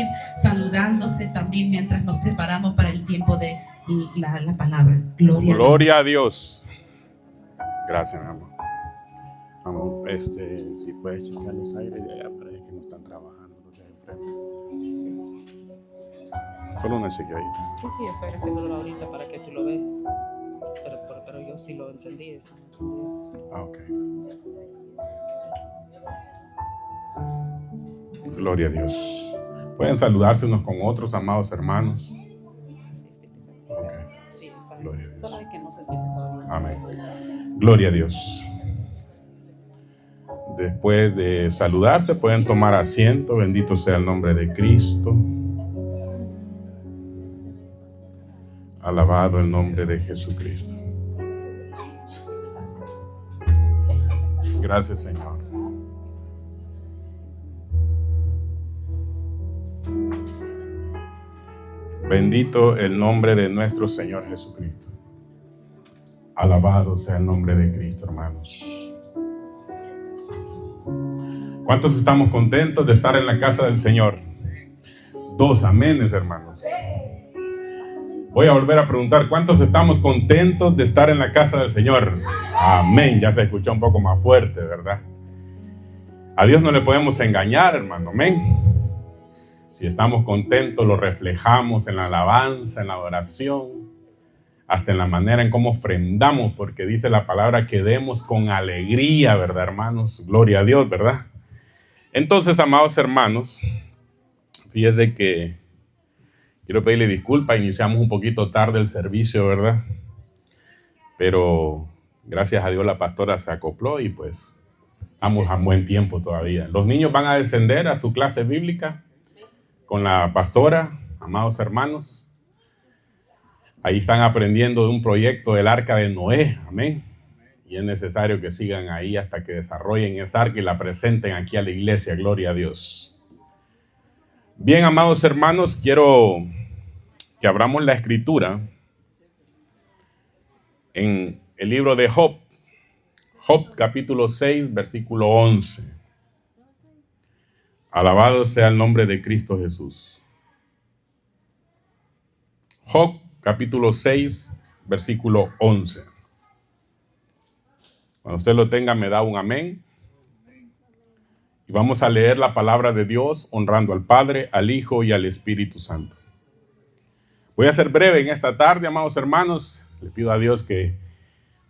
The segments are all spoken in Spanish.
ir saludándose también mientras nos preparamos para el tiempo de la palabra. Gloria a Dios. Gracias, mi amor. Vamos, si puedes chequear los aires de allá, parece que no están trabajando los de enfrente. Solo una chequeadita. Sí, estoy haciéndolo ahorita para que tú lo veas. Pero yo sí lo encendí. Está encendido. Ok. Gloria a Dios. Pueden saludarse unos con otros, amados hermanos. Ok. Sí, está. Gloria a Dios. Solo es que no se siente todavía. Amén. Gloria a Dios. Después de saludarse, pueden tomar asiento. Bendito sea el nombre de Cristo. Alabado el nombre de Jesucristo. Gracias, Señor. Bendito el nombre de nuestro Señor Jesucristo. Alabado sea el nombre de Cristo, hermanos. ¿Cuántos estamos contentos de estar en la casa del Señor? 2 amenes, hermanos. Voy a volver a preguntar, ¿cuántos estamos contentos de estar en la casa del Señor? Amén. Ya se escuchó un poco más fuerte, ¿verdad? A Dios no le podemos engañar, hermano. Amén. Si estamos contentos, lo reflejamos en la alabanza, en la adoración, hasta en la manera en cómo ofrendamos, porque dice la palabra que demos con alegría, ¿verdad, hermanos? Gloria a Dios, ¿verdad? Entonces, amados hermanos, fíjense que quiero pedirle disculpas, iniciamos un poquito tarde el servicio, ¿verdad? Pero gracias a Dios la pastora se acopló y pues estamos a buen tiempo todavía. Los niños van a descender a su clase bíblica con la pastora, amados hermanos. Ahí están aprendiendo de un proyecto del arca de Noé, amén. Y es necesario que sigan ahí hasta que desarrollen esa arca y la presenten aquí a la iglesia, gloria a Dios. Bien, amados hermanos, quiero que abramos la escritura en el libro de Job. Job capítulo 6, versículo 11. Alabado sea el nombre de Cristo Jesús. Job capítulo 6, versículo 11. Cuando usted lo tenga, me da un amén. Y vamos a leer la palabra de Dios honrando al Padre, al Hijo y al Espíritu Santo. Voy a ser breve en esta tarde, amados hermanos. Le pido a Dios que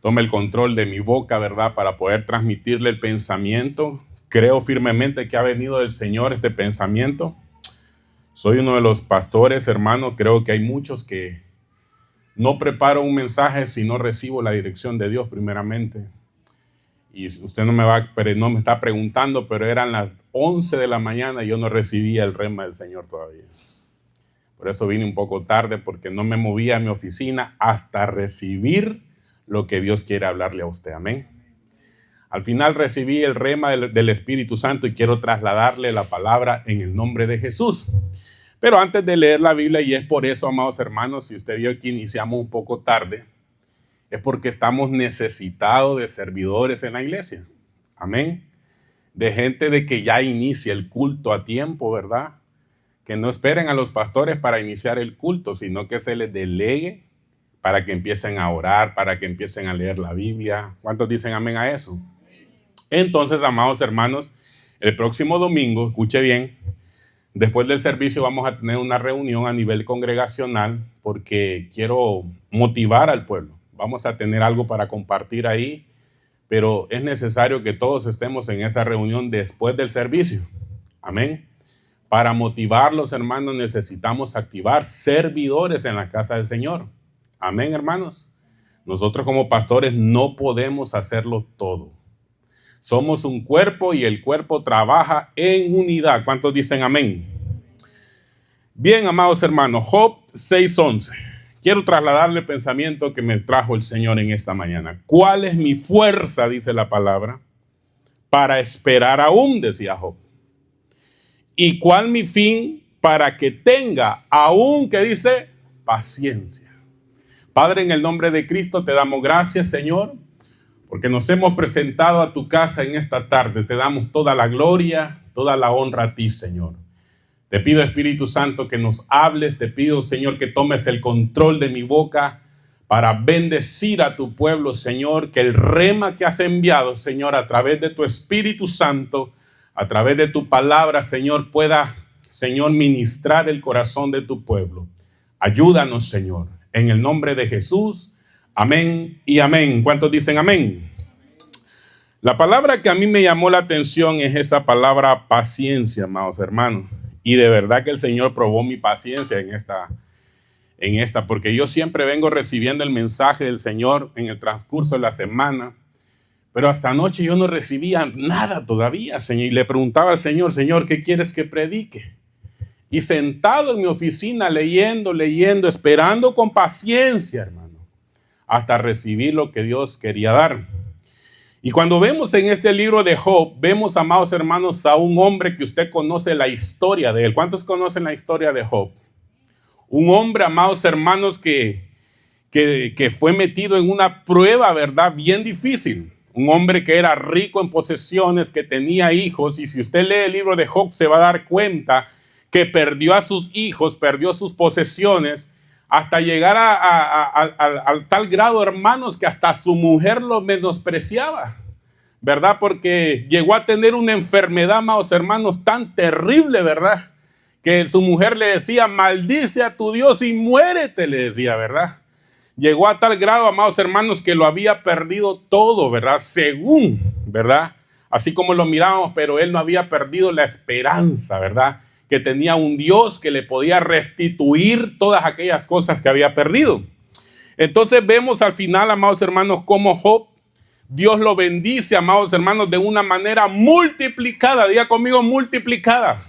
tome el control de mi boca, ¿verdad? Para poder transmitirle el pensamiento. Creo firmemente que ha venido del Señor este pensamiento. Soy uno de los pastores, hermanos. Creo que hay muchos que no preparo un mensaje si no recibo la dirección de Dios primeramente. Y usted no me está preguntando, pero eran las 11 de la mañana y yo no recibía el rema del Señor todavía. Por eso vine un poco tarde, porque no me movía a mi oficina hasta recibir lo que Dios quiere hablarle a usted. Amén. Al final recibí el rema del Espíritu Santo y quiero trasladarle la palabra en el nombre de Jesús. Pero antes de leer la Biblia, y es por eso, amados hermanos, si usted vio que iniciamos un poco tarde, es porque estamos necesitados de servidores en la iglesia. Amén. De gente de que ya inicie el culto a tiempo, ¿verdad? Que no esperen a los pastores para iniciar el culto, sino que se les delegue para que empiecen a orar, para que empiecen a leer la Biblia. ¿Cuántos dicen amén a eso? Entonces, amados hermanos, el próximo domingo, escuche bien, después del servicio vamos a tener una reunión a nivel congregacional porque quiero motivar al pueblo. Vamos a tener algo para compartir ahí, pero es necesario que todos estemos en esa reunión después del servicio. Amén. Para motivarlos, hermanos, necesitamos activar servidores en la casa del Señor. Amén, hermanos. Nosotros como pastores no podemos hacerlo todo. Somos un cuerpo y el cuerpo trabaja en unidad. ¿Cuántos dicen amén? Bien, amados hermanos, Job 6:11. Quiero trasladarle el pensamiento que me trajo el Señor en esta mañana. ¿Cuál es mi fuerza, dice la palabra, para esperar aún, decía Job? ¿Y cuál mi fin para que tenga aún, que dice, paciencia? Padre, en el nombre de Cristo te damos gracias, Señor, porque nos hemos presentado a tu casa en esta tarde. Te damos toda la gloria, toda la honra a ti, Señor. Te pido, Espíritu Santo, que nos hables. Te pido, Señor, que tomes el control de mi boca para bendecir a tu pueblo, Señor. Que el rema que has enviado, Señor, a través de tu Espíritu Santo, a través de tu palabra, Señor, pueda, Señor, ministrar el corazón de tu pueblo. Ayúdanos, Señor, en el nombre de Jesús. Amén y amén. ¿Cuántos dicen amén? La palabra que a mí me llamó la atención es esa palabra paciencia, amados hermanos. Y de verdad que el Señor probó mi paciencia en esta, porque yo siempre vengo recibiendo el mensaje del Señor en el transcurso de la semana, pero hasta anoche yo no recibía nada todavía, Señor, y le preguntaba al Señor, Señor, ¿qué quieres que predique? Y sentado en mi oficina leyendo, esperando con paciencia, hermano, hasta recibir lo que Dios quería dar. Y cuando vemos en este libro de Job, vemos, amados hermanos, a un hombre que usted conoce la historia de él. ¿Cuántos conocen la historia de Job? Un hombre, amados hermanos, que fue metido en una prueba, ¿verdad? Bien difícil. Un hombre que era rico en posesiones, que tenía hijos. Y si usted lee el libro de Job, se va a dar cuenta que perdió a sus hijos, perdió sus posesiones, hasta llegar al tal grado, hermanos, que hasta su mujer lo menospreciaba, ¿verdad? Porque llegó a tener una enfermedad, amados hermanos, tan terrible, ¿verdad? Que su mujer le decía, maldice a tu Dios y muérete, le decía, ¿verdad? Llegó a tal grado, amados hermanos, que lo había perdido todo, ¿verdad? Según, ¿verdad? Así como lo mirábamos, pero él no había perdido la esperanza, ¿verdad? Que tenía un Dios que le podía restituir todas aquellas cosas que había perdido. Entonces vemos al final, amados hermanos, cómo Job, Dios lo bendice, amados hermanos, de una manera multiplicada. Diga conmigo, multiplicada.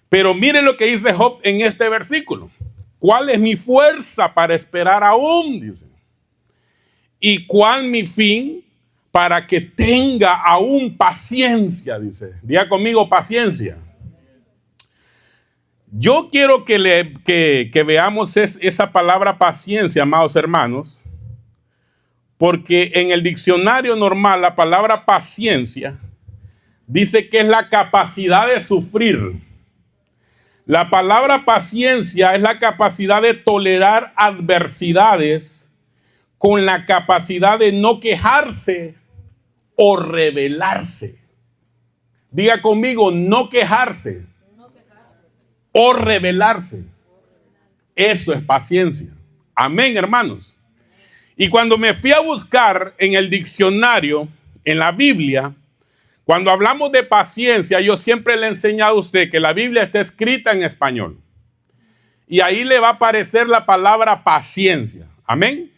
Pero miren lo que dice Job en este versículo. ¿Cuál es mi fuerza para esperar aún? Dice. ¿Y cuál mi fin para que tenga aún paciencia? Dice. Diga conmigo, paciencia. Yo quiero que veamos esa palabra paciencia, amados hermanos, porque en el diccionario normal la palabra paciencia dice que es la capacidad de sufrir. La palabra paciencia es la capacidad de tolerar adversidades con la capacidad de no quejarse o rebelarse. Diga conmigo, no quejarse o rebelarse. Eso es paciencia. Amén, hermanos. Y cuando me fui a buscar en el diccionario, en la Biblia, cuando hablamos de paciencia, yo siempre le he enseñado a usted que la Biblia está escrita en español. Y ahí le va a aparecer la palabra paciencia. Amén.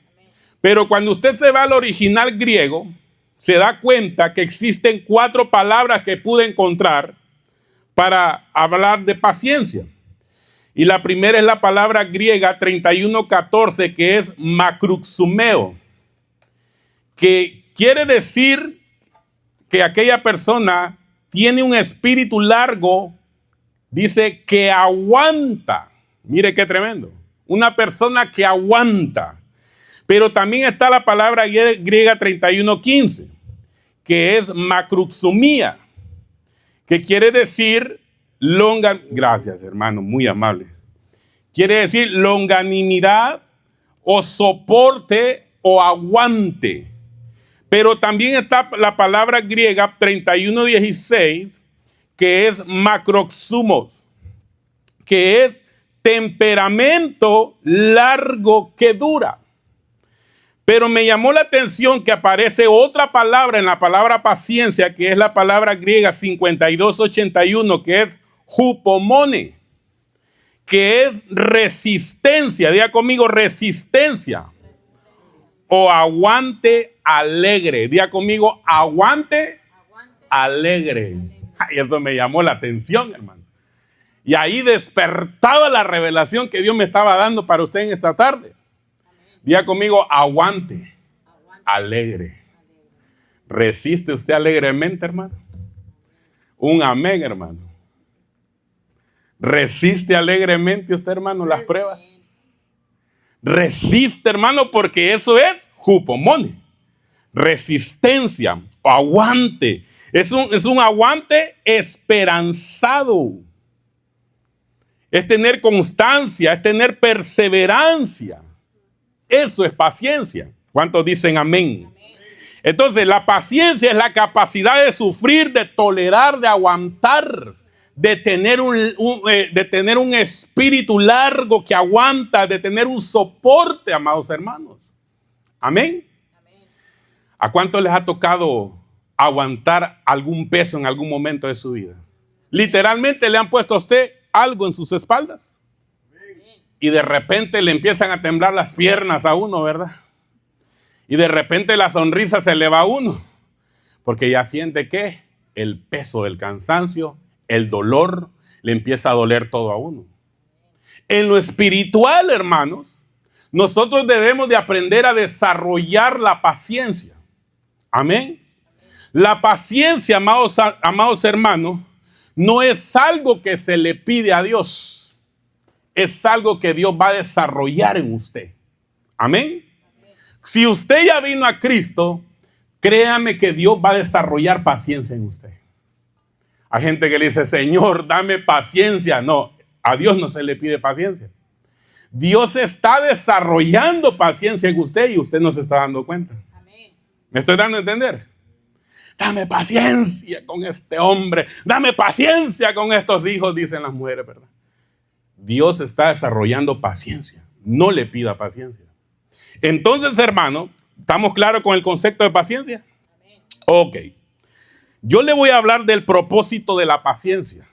Pero cuando usted se va al original griego, se da cuenta que existen 4 palabras que pude encontrar para hablar de paciencia. Y la primera es la palabra griega 31:14, que es macruxumeo, que quiere decir que aquella persona tiene un espíritu largo, dice que aguanta. Mire qué tremendo. Una persona que aguanta. Pero también está la palabra griega 31:15, que es macruxumía, que quiere decir gracias, hermano, muy amable. Quiere decir longanimidad o soporte o aguante. Pero también está la palabra griega 31:16, que es macroxumos, que es temperamento largo que dura. Pero me llamó la atención que aparece otra palabra en la palabra paciencia, que es la palabra griega 52:81, que es hupomone, que es resistencia. Diga conmigo, resistencia. O aguante alegre. Diga conmigo, aguante alegre. Ay, eso me llamó la atención, hermano. Y ahí despertaba la revelación que Dios me estaba dando para usted en esta tarde. Diga conmigo, aguante alegre. ¿Resiste usted alegremente, hermano? Un amén, hermano. ¿Resiste alegremente usted, hermano, las pruebas? Resiste, hermano, porque eso es hupomone. Resistencia o aguante. Es un aguante esperanzado. es tener constancia, es tener perseverancia. Eso es paciencia. ¿Cuántos dicen amén? Entonces, la paciencia es la capacidad de sufrir, de tolerar, de aguantar, de tener un espíritu largo que aguanta, de tener un soporte, amados hermanos. Amén. ¿A cuántos les ha tocado aguantar algún peso en algún momento de su vida? Literalmente le han puesto a usted algo en sus espaldas. Y de repente le empiezan a temblar las piernas a uno, ¿verdad? Y de repente la sonrisa se le va a uno. Porque ya siente que el peso del cansancio, el dolor, le empieza a doler todo a uno. En lo espiritual, hermanos, nosotros debemos de aprender a desarrollar la paciencia. Amén. La paciencia, amados hermanos, no es algo que se le pide a Dios. Es algo que Dios va a desarrollar en usted. Amén. Si usted ya vino a Cristo, créame que Dios va a desarrollar paciencia en usted. Hay gente que le dice, Señor, dame paciencia. No, a Dios no se le pide paciencia. Dios está desarrollando paciencia en usted y usted no se está dando cuenta. Amén. ¿Me estoy dando a entender? Dame paciencia con este hombre. Dame paciencia con estos hijos, dicen las mujeres, ¿verdad? Dios está desarrollando paciencia. No le pida paciencia. Entonces, hermano, ¿estamos claros con el concepto de paciencia? Amén. Ok. Yo le voy a hablar del propósito de la paciencia.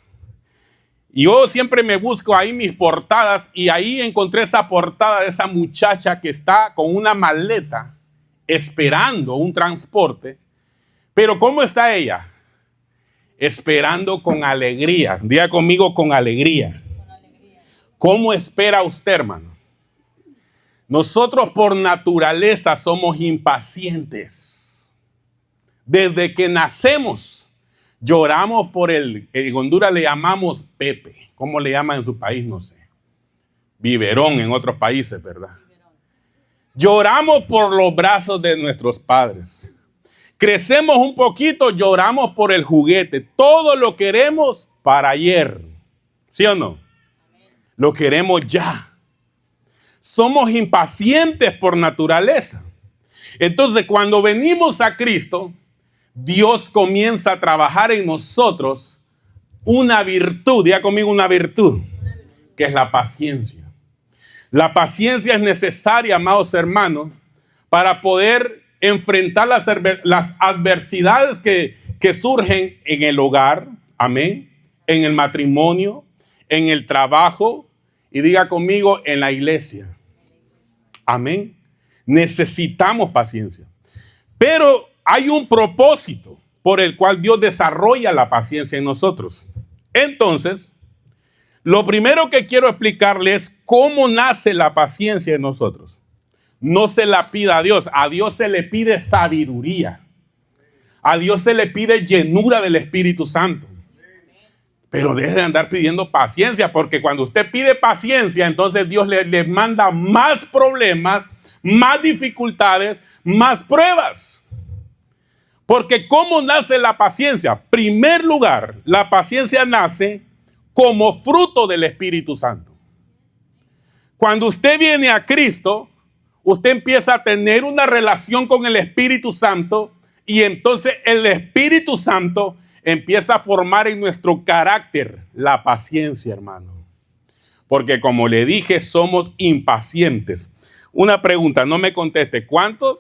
Yo siempre me busco ahí mis portadas y ahí encontré esa portada de esa muchacha que está con una maleta esperando un transporte. Pero ¿cómo está ella? Esperando con alegría. Diga conmigo, con alegría. ¿Cómo espera usted, hermano? Nosotros por naturaleza somos impacientes. Desde que nacemos, lloramos por en Honduras le llamamos Pepe. ¿Cómo le llaman en su país? No sé. Biberón en otros países, ¿verdad? Lloramos por los brazos de nuestros padres. Crecemos un poquito, lloramos por el juguete. Todo lo queremos para ayer. ¿Sí o no? Lo queremos ya. Somos impacientes por naturaleza. Entonces, cuando venimos a Cristo, Dios comienza a trabajar en nosotros una virtud. Diga conmigo, una virtud, que es la paciencia. La paciencia es necesaria, amados hermanos, para poder enfrentar las adversidades que surgen en el hogar, amén, en el matrimonio, en el trabajo y diga conmigo, en la iglesia. Amén. Necesitamos paciencia. Pero hay un propósito por el cual Dios desarrolla la paciencia en nosotros. Entonces, lo primero que quiero explicarles es cómo nace la paciencia en nosotros. No se la pida a Dios se le pide sabiduría. A Dios se le pide llenura del Espíritu Santo. Pero deje de andar pidiendo paciencia, porque cuando usted pide paciencia, entonces Dios le manda más problemas, más dificultades, más pruebas. Porque ¿cómo nace la paciencia? En primer lugar, la paciencia nace como fruto del Espíritu Santo. Cuando usted viene a Cristo, usted empieza a tener una relación con el Espíritu Santo y entonces el Espíritu Santo empieza a formar en nuestro carácter la paciencia, hermano. Porque como le dije, somos impacientes. Una pregunta, no me conteste. ¿Cuántos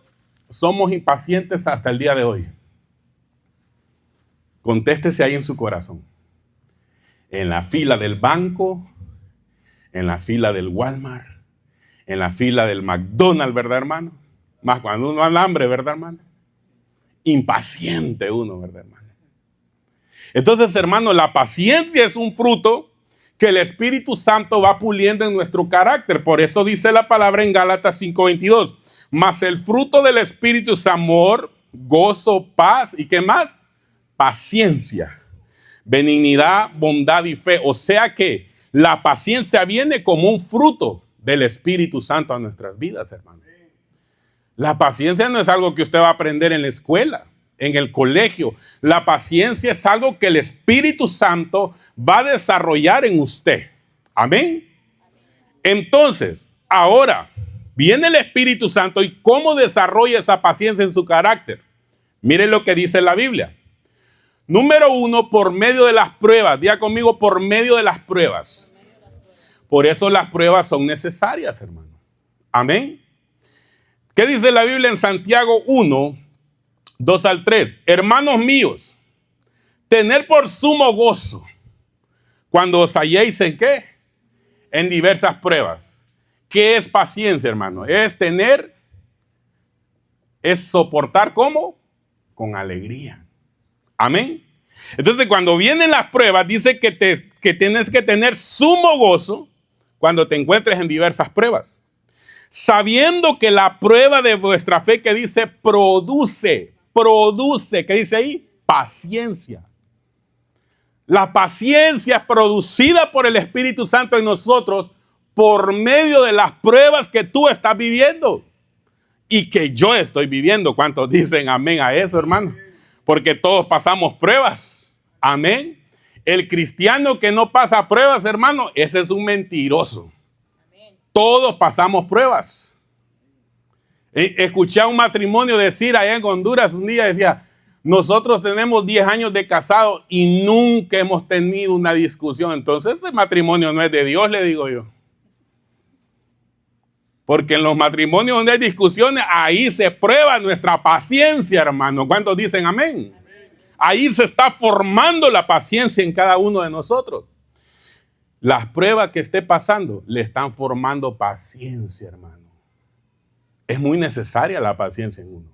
somos impacientes hasta el día de hoy? Contéstese ahí en su corazón. En la fila del banco, en la fila del Walmart, en la fila del McDonald's, ¿verdad, hermano? Más cuando uno anda hambre, ¿verdad, hermano? Impaciente uno, ¿verdad, hermano? Entonces, hermano, la paciencia es un fruto que el Espíritu Santo va puliendo en nuestro carácter. Por eso dice la palabra en Gálatas 5:22. Mas el fruto del Espíritu es amor, gozo, paz y ¿qué más? Paciencia, benignidad, bondad y fe. O sea que la paciencia viene como un fruto del Espíritu Santo a nuestras vidas, hermano. La paciencia no es algo que usted va a aprender en la escuela, en el colegio. La paciencia es algo que el Espíritu Santo va a desarrollar en usted. Amén. Entonces, ahora viene el Espíritu Santo y cómo desarrolla esa paciencia en su carácter. Miren lo que dice la Biblia. Número 1, por medio de las pruebas. Diga conmigo, por medio de las pruebas. Por eso las pruebas son necesarias, hermano. Amén. ¿Qué dice la Biblia en Santiago 1, 2 al 3? Hermanos míos, tener por sumo gozo cuando os halléis en ¿qué? En diversas pruebas. ¿Qué es paciencia, hermano? Es soportar ¿cómo? Con alegría. Amén. Entonces, cuando vienen las pruebas, dice que tienes que tener sumo gozo cuando te encuentres en diversas pruebas. Sabiendo que la prueba de vuestra fe, que dice produce, ¿qué dice ahí? Paciencia. La paciencia es producida por el Espíritu Santo en nosotros por medio de las pruebas que tú estás viviendo y que yo estoy viviendo. ¿Cuántos dicen amén a eso, hermano? Porque todos pasamos pruebas. Amén. El cristiano que no pasa pruebas, hermano, ese es un mentiroso. Todos pasamos pruebas. Escuché a un matrimonio decir allá en Honduras un día, decía, nosotros tenemos 10 años de casado y nunca hemos tenido una discusión. Entonces ese matrimonio no es de Dios, le digo yo. Porque en los matrimonios donde hay discusiones, ahí se prueba nuestra paciencia, hermano. ¿Cuántos dicen amén? Ahí se está formando la paciencia en cada uno de nosotros. Las pruebas que esté pasando le están formando paciencia, hermano. Es muy necesaria la paciencia en uno.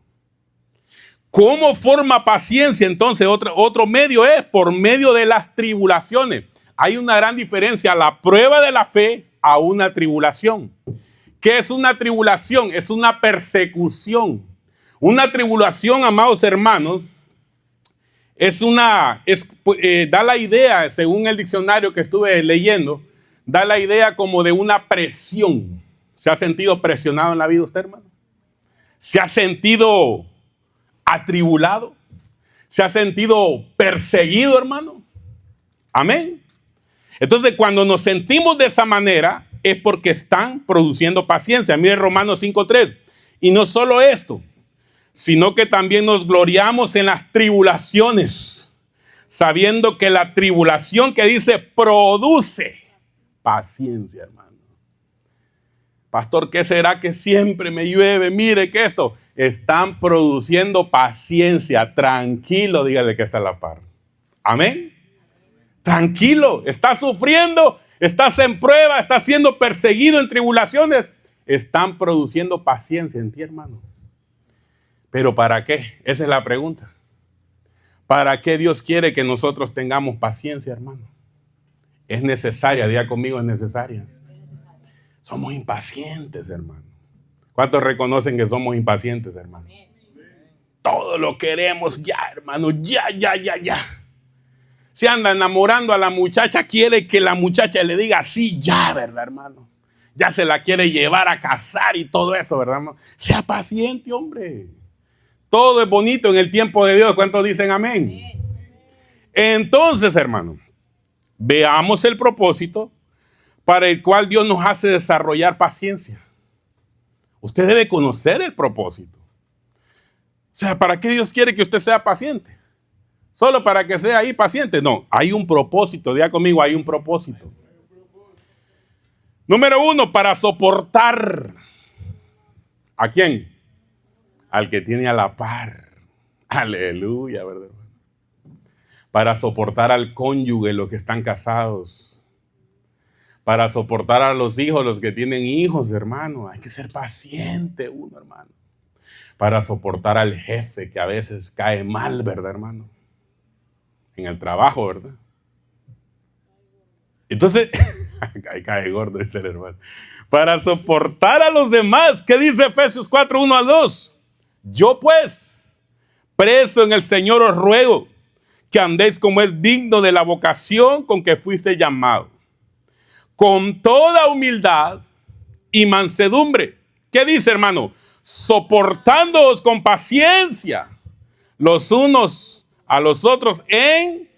¿Cómo forma paciencia? Entonces, otro medio es por medio de las tribulaciones. Hay una gran diferencia, la prueba de la fe a una tribulación. ¿Qué es una tribulación? Es una persecución. Una tribulación, amados hermanos, da la idea, según el diccionario que estuve leyendo, da la idea como de una presión. ¿Se ha sentido presionado en la vida usted, hermano? ¿Se ha sentido atribulado? ¿Se ha sentido perseguido, hermano? Amén. Entonces, cuando nos sentimos de esa manera, es porque están produciendo paciencia. Mire Romanos 5:3. Y no solo esto, sino que también nos gloriamos en las tribulaciones, sabiendo que la tribulación que dice produce paciencia, hermano. Pastor, ¿qué será que siempre me llueve? Mire que esto, están produciendo paciencia. Tranquilo, dígale que está a la par. Amén. Tranquilo, estás sufriendo, estás en prueba, estás siendo perseguido en tribulaciones. Están produciendo paciencia en ti, hermano. ¿Pero para qué? Esa es la pregunta. ¿Para qué Dios quiere que nosotros tengamos paciencia, hermano? Es necesaria, diga conmigo, es necesaria. Somos impacientes, hermano. ¿Cuántos reconocen que somos impacientes, hermano? Todo lo queremos ya, hermano, ya. Se anda enamorando a la muchacha, quiere que la muchacha le diga sí, ya, ¿verdad, hermano? Ya se la quiere llevar a casar y todo eso, ¿verdad, hermano? Sea paciente, hombre. Todo es bonito en el tiempo de Dios. ¿Cuántos dicen amén? Entonces, hermano, veamos el propósito para el cual Dios nos hace desarrollar paciencia. Usted debe conocer el propósito. O sea, ¿para qué Dios quiere que usted sea paciente? ¿Solo para que sea ahí paciente? No, hay un propósito. Diga conmigo, hay un propósito. Número 1, para soportar. ¿A quién? Al que tiene a la par. Aleluya, ¿verdad? Para soportar al cónyuge, los que están casados. Para soportar a los hijos, los que tienen hijos, hermano. Hay que ser paciente uno, hermano. Para soportar al jefe, que a veces cae mal, ¿verdad, hermano? En el trabajo, ¿verdad? Entonces, cae gordo ese hermano. Para soportar a los demás. ¿Qué dice Efesios 4, 1 al 2? Yo pues, preso en el Señor, os ruego que andéis como es digno de la vocación con que fuiste llamado, con toda humildad y mansedumbre. ¿Qué dice, hermano? Soportándoos con paciencia los unos a los otros en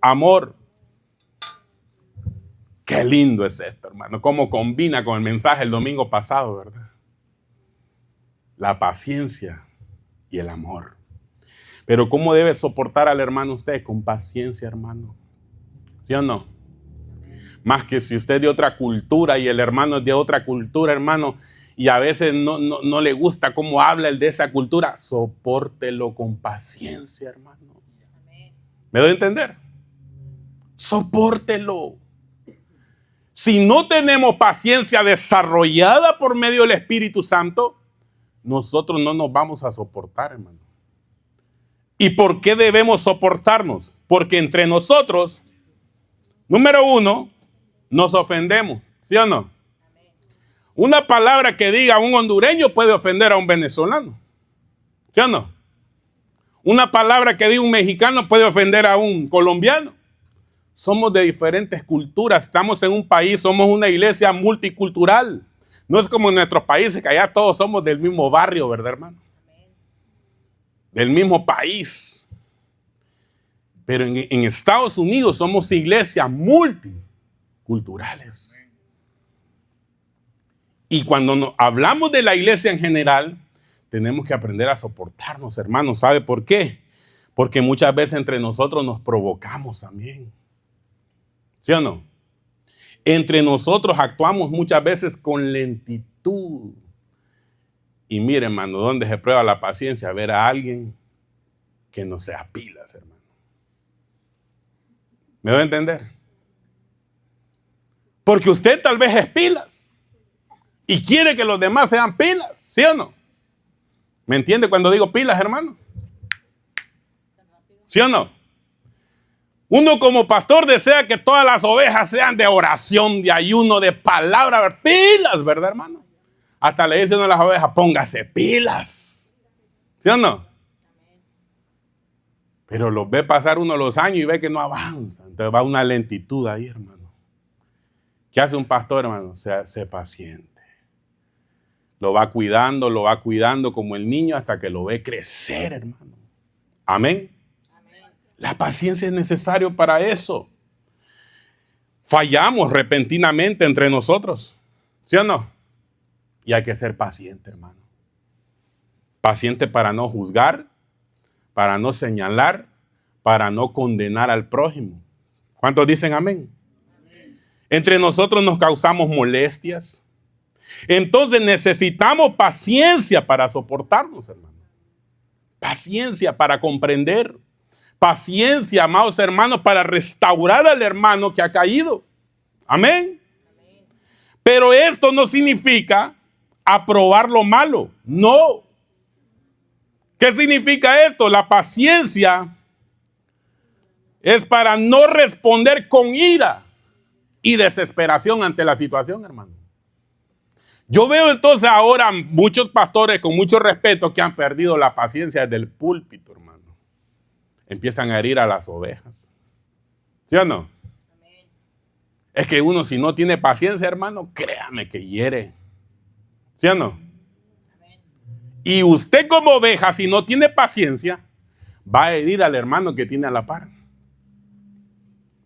amor. Qué lindo es esto, hermano. Cómo combina con el mensaje el domingo pasado, ¿verdad? La paciencia y el amor. Pero ¿cómo debe soportar al hermano usted? Con paciencia, hermano. ¿Sí o no? Más que si usted es de otra cultura y el hermano es de otra cultura, hermano, y a veces no le gusta cómo habla el de esa cultura, sopórtelo con paciencia, hermano. ¿Me doy a entender? Sopórtelo. Si no tenemos paciencia desarrollada por medio del Espíritu Santo, nosotros no nos vamos a soportar, hermano. ¿Y por qué debemos soportarnos? Porque entre nosotros, número uno, nos ofendemos, ¿sí o no? Una palabra que diga un hondureño puede ofender a un venezolano, ¿sí o no? Una palabra que diga un mexicano puede ofender a un colombiano. Somos de diferentes culturas, estamos en un país, somos una iglesia multicultural. No es como en nuestros países, que allá todos somos del mismo barrio, ¿verdad, hermano? Del mismo país. Pero en Estados Unidos somos iglesias multiculturales. Y cuando hablamos de la iglesia en general, tenemos que aprender a soportarnos, hermanos. ¿Sabe por qué? Porque muchas veces entre nosotros nos provocamos también. ¿Sí o no? Entre nosotros actuamos muchas veces con lentitud. Y mire, hermano, ¿dónde se prueba la paciencia? Ver a alguien que no sea pilas, hermano. ¿Me doy a entender? Porque usted tal vez es pilas y quiere que los demás sean pilas, ¿sí o no? ¿Me entiende cuando digo pilas, hermano? ¿Sí o no? Uno como pastor desea que todas las ovejas sean de oración, de ayuno, de palabra, pilas, ¿verdad, hermano? Hasta le dicen a las ovejas, póngase pilas. ¿Sí o no? Pero los ve pasar uno los años y ve que no avanza. Entonces va una lentitud ahí, hermano. ¿Qué hace un pastor, hermano? Sé paciente. Lo va cuidando como el niño hasta que lo ve crecer, hermano. Amén. La paciencia es necesaria para eso. Fallamos repentinamente entre nosotros, ¿sí o no? Y hay que ser paciente, hermano. Paciente para no juzgar, para no señalar, para no condenar al prójimo. ¿Cuántos dicen amén? Amén. Entre nosotros nos causamos molestias. Entonces necesitamos paciencia para soportarnos, hermano. Paciencia para comprender. Paciencia, amados hermanos, para restaurar al hermano que ha caído. Amén. Amén. Pero esto no significa aprobar lo malo. No. ¿Qué significa esto? La paciencia es para no responder con ira y desesperación ante la situación, hermano. Yo veo entonces ahora muchos pastores con mucho respeto que han perdido la paciencia desde el púlpito, hermano. Empiezan a herir a las ovejas. ¿Sí o no? Amén. Es que uno si no tiene paciencia, hermano, créame que hiere. ¿Sí o no? Amén. Y usted como oveja, si no tiene paciencia, va a herir al hermano que tiene a la par.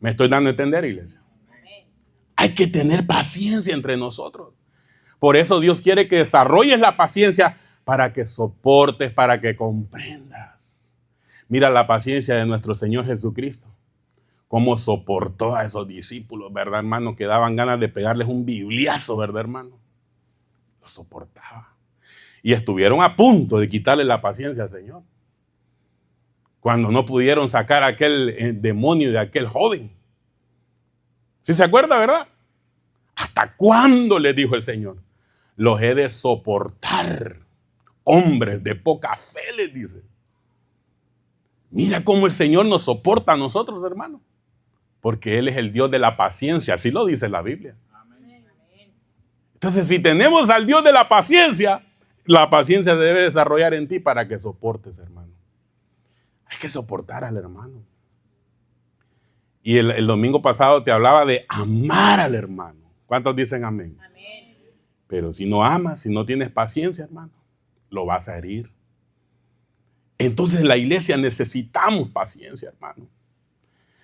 ¿Me estoy dando a entender, iglesia? Amén. Hay que tener paciencia entre nosotros. Por eso Dios quiere que desarrolles la paciencia para que soportes, para que comprendas. Mira la paciencia de nuestro Señor Jesucristo. Cómo soportó a esos discípulos, ¿verdad, hermano? Que daban ganas de pegarles un bibliazo, ¿verdad, hermano? Lo soportaba. Y estuvieron a punto de quitarle la paciencia al Señor. Cuando no pudieron sacar a aquel demonio de aquel joven. ¿Sí se acuerda, verdad? ¿Hasta cuándo? Les dijo el Señor. Los he de soportar. Hombres de poca fe, les dice. Mira cómo el Señor nos soporta a nosotros, hermano. Porque Él es el Dios de la paciencia. Así lo dice la Biblia. Amén. Entonces, si tenemos al Dios de la paciencia se debe desarrollar en ti para que soportes, hermano. Hay que soportar al hermano. Y el domingo pasado te hablaba de amar al hermano. ¿Cuántos dicen amén? Amén. Pero si no amas, si no tienes paciencia, hermano, lo vas a herir. Entonces la iglesia necesitamos paciencia, hermano.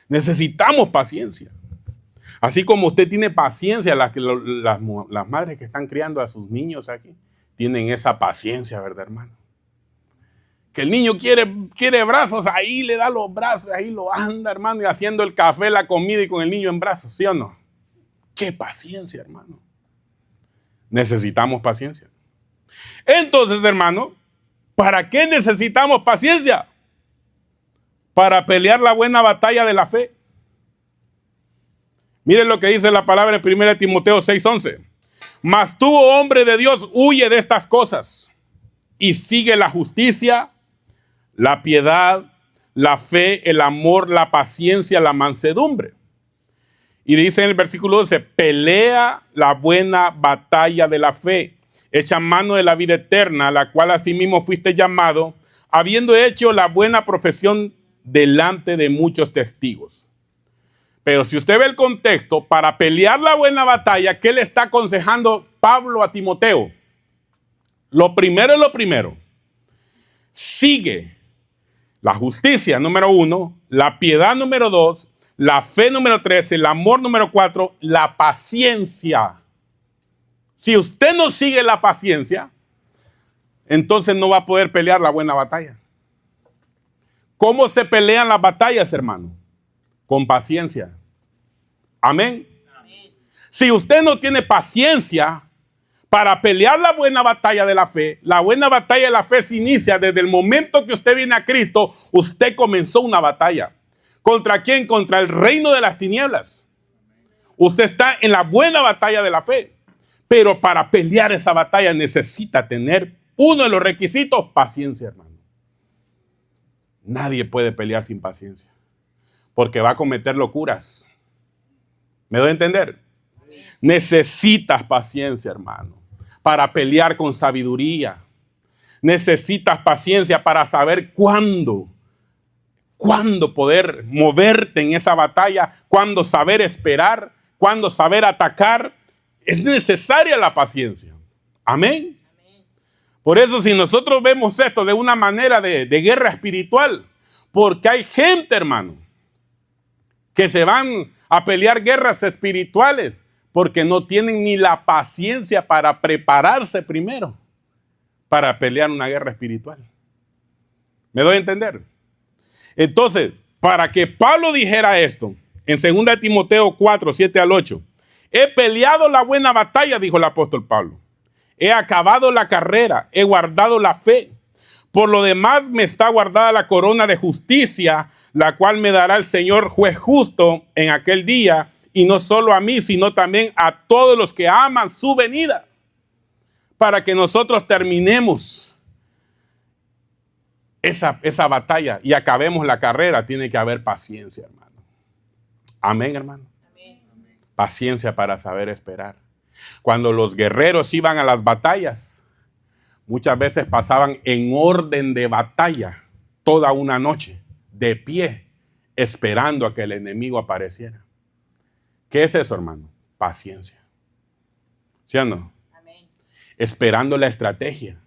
Necesitamos paciencia. Así como usted tiene paciencia, las madres que están criando a sus niños aquí, tienen esa paciencia, ¿verdad, hermano? Que el niño quiere brazos, ahí le da los brazos, ahí lo anda, hermano, y haciendo el café, la comida y con el niño en brazos, ¿sí o no? ¡Qué paciencia, hermano! Necesitamos paciencia. Entonces, hermano, ¿para qué necesitamos paciencia? Para pelear la buena batalla de la fe. Miren lo que dice la palabra en 1 Timoteo 6:11. Mas tú, hombre de Dios, huye de estas cosas y sigue la justicia, la piedad, la fe, el amor, la paciencia, la mansedumbre. Y dice en el versículo 12, pelea la buena batalla de la fe, echa mano de la vida eterna, a la cual asimismo fuiste llamado, habiendo hecho la buena profesión delante de muchos testigos. Pero si usted ve el contexto, para pelear la buena batalla, ¿qué le está aconsejando Pablo a Timoteo? Lo primero es lo primero. Sigue la justicia, número 1, la piedad, número 2, la fe, número 3, el amor, número 4, la paciencia. Si usted no sigue la paciencia, entonces no va a poder pelear la buena batalla. ¿Cómo se pelean las batallas, hermano? Con paciencia. Amén. Amén. Si usted no tiene paciencia para pelear la buena batalla de la fe, la buena batalla de la fe se inicia desde el momento que usted viene a Cristo. Usted comenzó una batalla. ¿Contra quién? Contra el reino de las tinieblas. Usted está en la buena batalla de la fe. Pero para pelear esa batalla necesita tener uno de los requisitos, paciencia, hermano. Nadie puede pelear sin paciencia, porque va a cometer locuras. ¿Me doy a entender? Necesitas paciencia, hermano, para pelear con sabiduría. Necesitas paciencia para saber cuándo poder moverte en esa batalla, cuándo saber esperar, cuándo saber atacar. Es necesaria la paciencia. Amén. Por eso, si nosotros vemos esto de una manera de guerra espiritual, porque hay gente, hermano, que se van a pelear guerras espirituales porque no tienen ni la paciencia para prepararse primero para pelear una guerra espiritual. ¿Me doy a entender? Entonces, para que Pablo dijera esto, en 2 Timoteo 4, 7 al 8, he peleado la buena batalla, dijo el apóstol Pablo. He acabado la carrera, he guardado la fe. Por lo demás me está guardada la corona de justicia, la cual me dará el Señor juez justo en aquel día, y no solo a mí, sino también a todos los que aman su venida. Para que nosotros terminemos esa batalla y acabemos la carrera, tiene que haber paciencia, hermano. Amén, hermano. Amén. Paciencia para saber esperar. Cuando los guerreros iban a las batallas, muchas veces pasaban en orden de batalla toda una noche, de pie, esperando a que el enemigo apareciera. ¿Qué es eso, hermano? Paciencia. ¿Sí o no? Amén. Esperando la estrategia.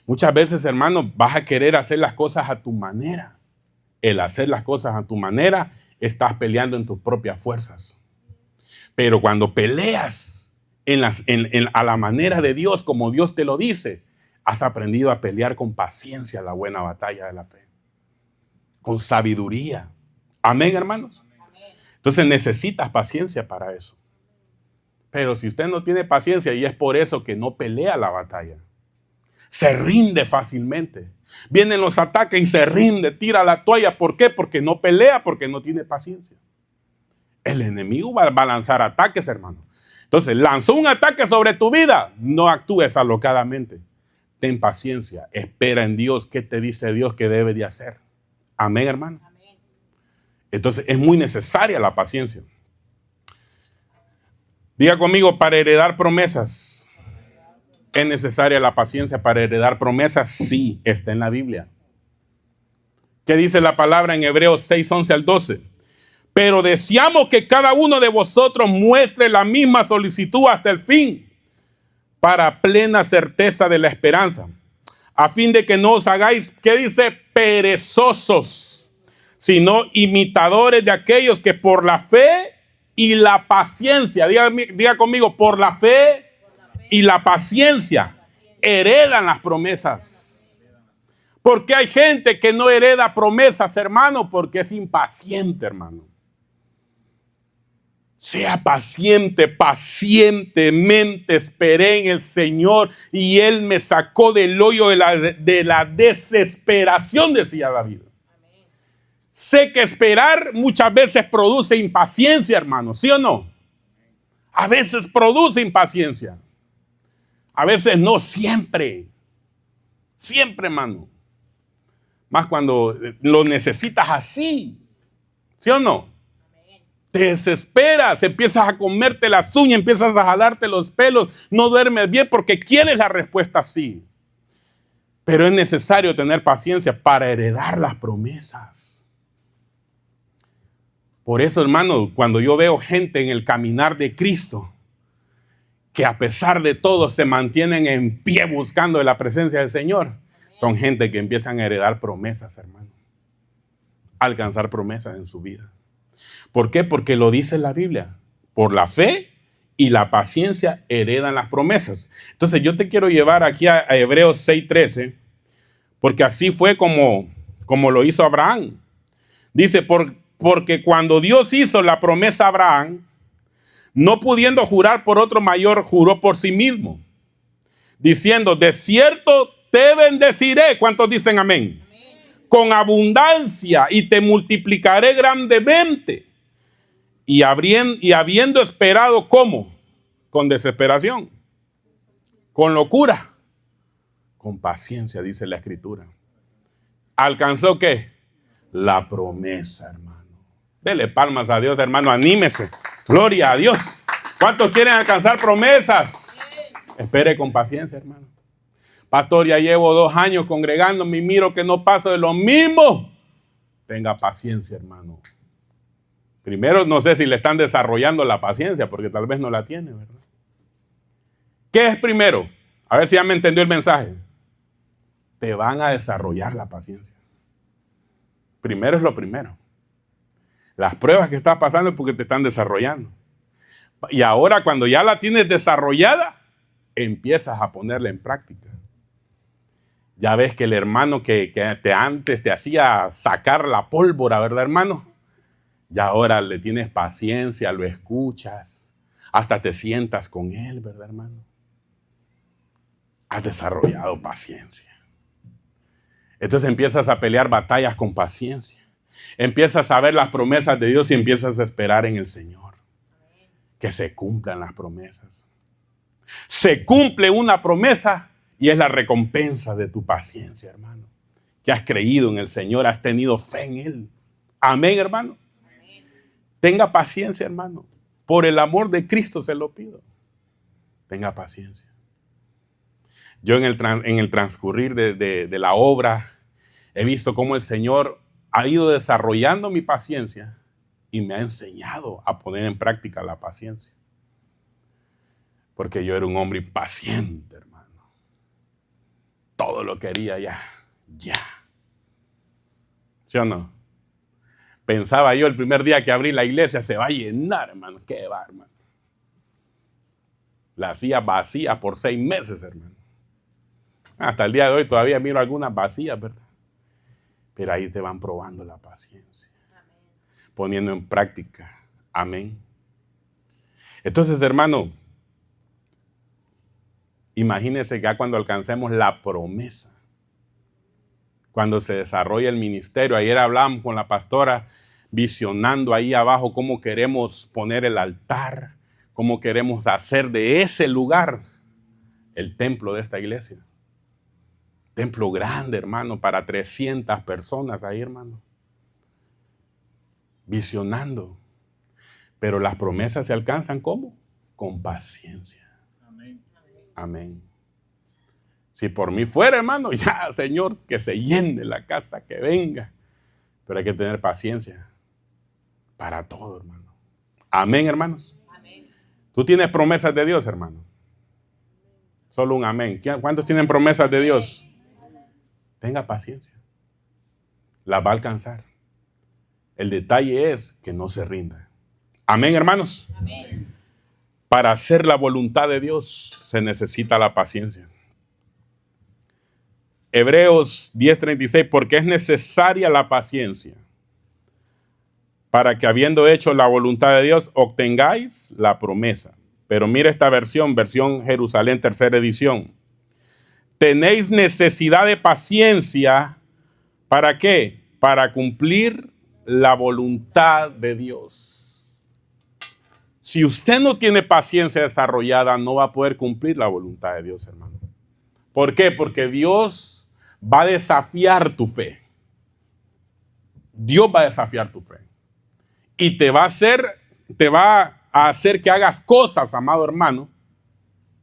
Muchas veces, hermano, vas a querer hacer las cosas a tu manera. El hacer las cosas a tu manera, estás peleando en tus propias fuerzas. Pero cuando peleas a la manera de Dios, como Dios te lo dice, has aprendido a pelear con paciencia la buena batalla de la fe. Con sabiduría. Amén, hermanos. Amén. Entonces necesitas paciencia para eso. Pero si usted no tiene paciencia, y es por eso que no pelea la batalla, se rinde fácilmente. Vienen los ataques y se rinde, tira la toalla. ¿Por qué? Porque no pelea, porque no tiene paciencia. El enemigo va a lanzar ataques, hermano. Entonces, lanzó un ataque sobre tu vida. No actúes alocadamente. Ten paciencia. Espera en Dios. ¿Qué te dice Dios que debe de hacer? Amén, hermano. Amén. Entonces, es muy necesaria la paciencia. Diga conmigo, para heredar promesas. ¿Es necesaria la paciencia para heredar promesas? Sí, está en la Biblia. ¿Qué dice la palabra en Hebreos 6, 11 al 12? Pero deseamos que cada uno de vosotros muestre la misma solicitud hasta el fin, para plena certeza de la esperanza, a fin de que no os hagáis, ¿qué dice? Perezosos, sino imitadores de aquellos que por la fe y la paciencia. Diga conmigo, por la fe y la paciencia heredan las promesas. Porque hay gente que no hereda promesas, hermano, porque es impaciente, hermano. Sea paciente, pacientemente esperé en el Señor y Él me sacó del hoyo de la desesperación, decía David. Sé que esperar muchas veces produce impaciencia, hermano, ¿sí o no? A veces produce impaciencia. A veces no, siempre. Siempre, hermano. Más cuando lo necesitas así. ¿Sí o no? Te desesperas, empiezas a comerte las uñas, empiezas a jalarte los pelos, no duermes bien porque quieres la respuesta así. Pero es necesario tener paciencia para heredar las promesas. Por eso, hermano, cuando yo veo gente en el caminar de Cristo, que a pesar de todo se mantienen en pie buscando la presencia del Señor, son gente que empiezan a heredar promesas, hermano. Alcanzar promesas en su vida. ¿Por qué? Porque lo dice la Biblia. Por la fe y la paciencia heredan las promesas. Entonces yo te quiero llevar aquí a Hebreos 6:13, porque así fue como lo hizo Abraham. Dice, porque cuando Dios hizo la promesa a Abraham, no pudiendo jurar por otro mayor, juró por sí mismo, diciendo, de cierto te bendeciré. ¿Cuántos dicen amén? Con abundancia y te multiplicaré grandemente. Y habiendo esperado, ¿cómo? Con desesperación, con locura, con paciencia, dice la Escritura. ¿Alcanzó qué? La promesa, hermano. Dele palmas a Dios, hermano, anímese. Gloria a Dios. ¿Cuántos quieren alcanzar promesas? Espere con paciencia, hermano. Pastor, ya llevo 2 años congregándome y miro que no paso de lo mismo. Tenga paciencia, hermano. Primero, no sé si le están desarrollando la paciencia, porque tal vez no la tiene, ¿verdad? ¿Qué es primero? A ver si ya me entendió el mensaje. Te van a desarrollar la paciencia. Primero es lo primero. Las pruebas que estás pasando es porque te están desarrollando. Y ahora cuando ya la tienes desarrollada, empiezas a ponerla en práctica. Ya ves que el hermano que antes te hacía sacar la pólvora, ¿verdad, hermano? Ya ahora le tienes paciencia, lo escuchas, hasta te sientas con él, ¿verdad, hermano? Has desarrollado paciencia. Entonces empiezas a pelear batallas con paciencia. Empiezas a ver las promesas de Dios y empiezas a esperar en el Señor. Que se cumplan las promesas. Se cumple una promesa y es la recompensa de tu paciencia, hermano. Que has creído en el Señor, has tenido fe en Él. Amén, hermano. Tenga paciencia, hermano. Por el amor de Cristo se lo pido. Tenga paciencia. Yo en el transcurrir de la obra he visto cómo el Señor ha ido desarrollando mi paciencia y me ha enseñado a poner en práctica la paciencia. Porque yo era un hombre impaciente, hermano. Todo lo quería ya. ¿Sí o no? Pensaba yo el primer día que abrí la iglesia, se va a llenar, hermano. ¿Qué va, hermano? La hacía vacía por 6 meses, hermano. Hasta el día de hoy todavía miro algunas vacías, ¿verdad? Pero ahí te van probando la paciencia. Amén. Poniendo en práctica. Amén. Entonces, hermano, imagínense que ya cuando alcancemos la promesa, cuando se desarrolla el ministerio, ayer hablamos con la pastora visionando ahí abajo cómo queremos poner el altar, cómo queremos hacer de ese lugar el templo de esta iglesia. Templo grande, hermano, para 300 personas ahí, hermano. Visionando. Pero las promesas se alcanzan ¿cómo? Con paciencia. Amén. Amén. Si por mí fuera, hermano, ya, Señor, que se llene la casa, que venga. Pero hay que tener paciencia para todo, hermano. Amén, hermanos. Amén. ¿Tú tienes promesas de Dios, hermano? Solo un amén. ¿Cuántos tienen promesas de Dios? Tenga paciencia. Las va a alcanzar. El detalle es que no se rinda. Amén, hermanos. Amén. Para hacer la voluntad de Dios se necesita la paciencia. Hebreos 10:36, porque es necesaria la paciencia para que habiendo hecho la voluntad de Dios obtengáis la promesa. Pero mira esta versión Jerusalén, tercera edición. Tenéis necesidad de paciencia, ¿para qué? Para cumplir la voluntad de Dios. Si usted no tiene paciencia desarrollada, no va a poder cumplir la voluntad de Dios, hermano. ¿Por qué? Porque Dios va a desafiar tu fe. Dios va a desafiar tu fe. Y te va a hacer que hagas cosas, amado hermano,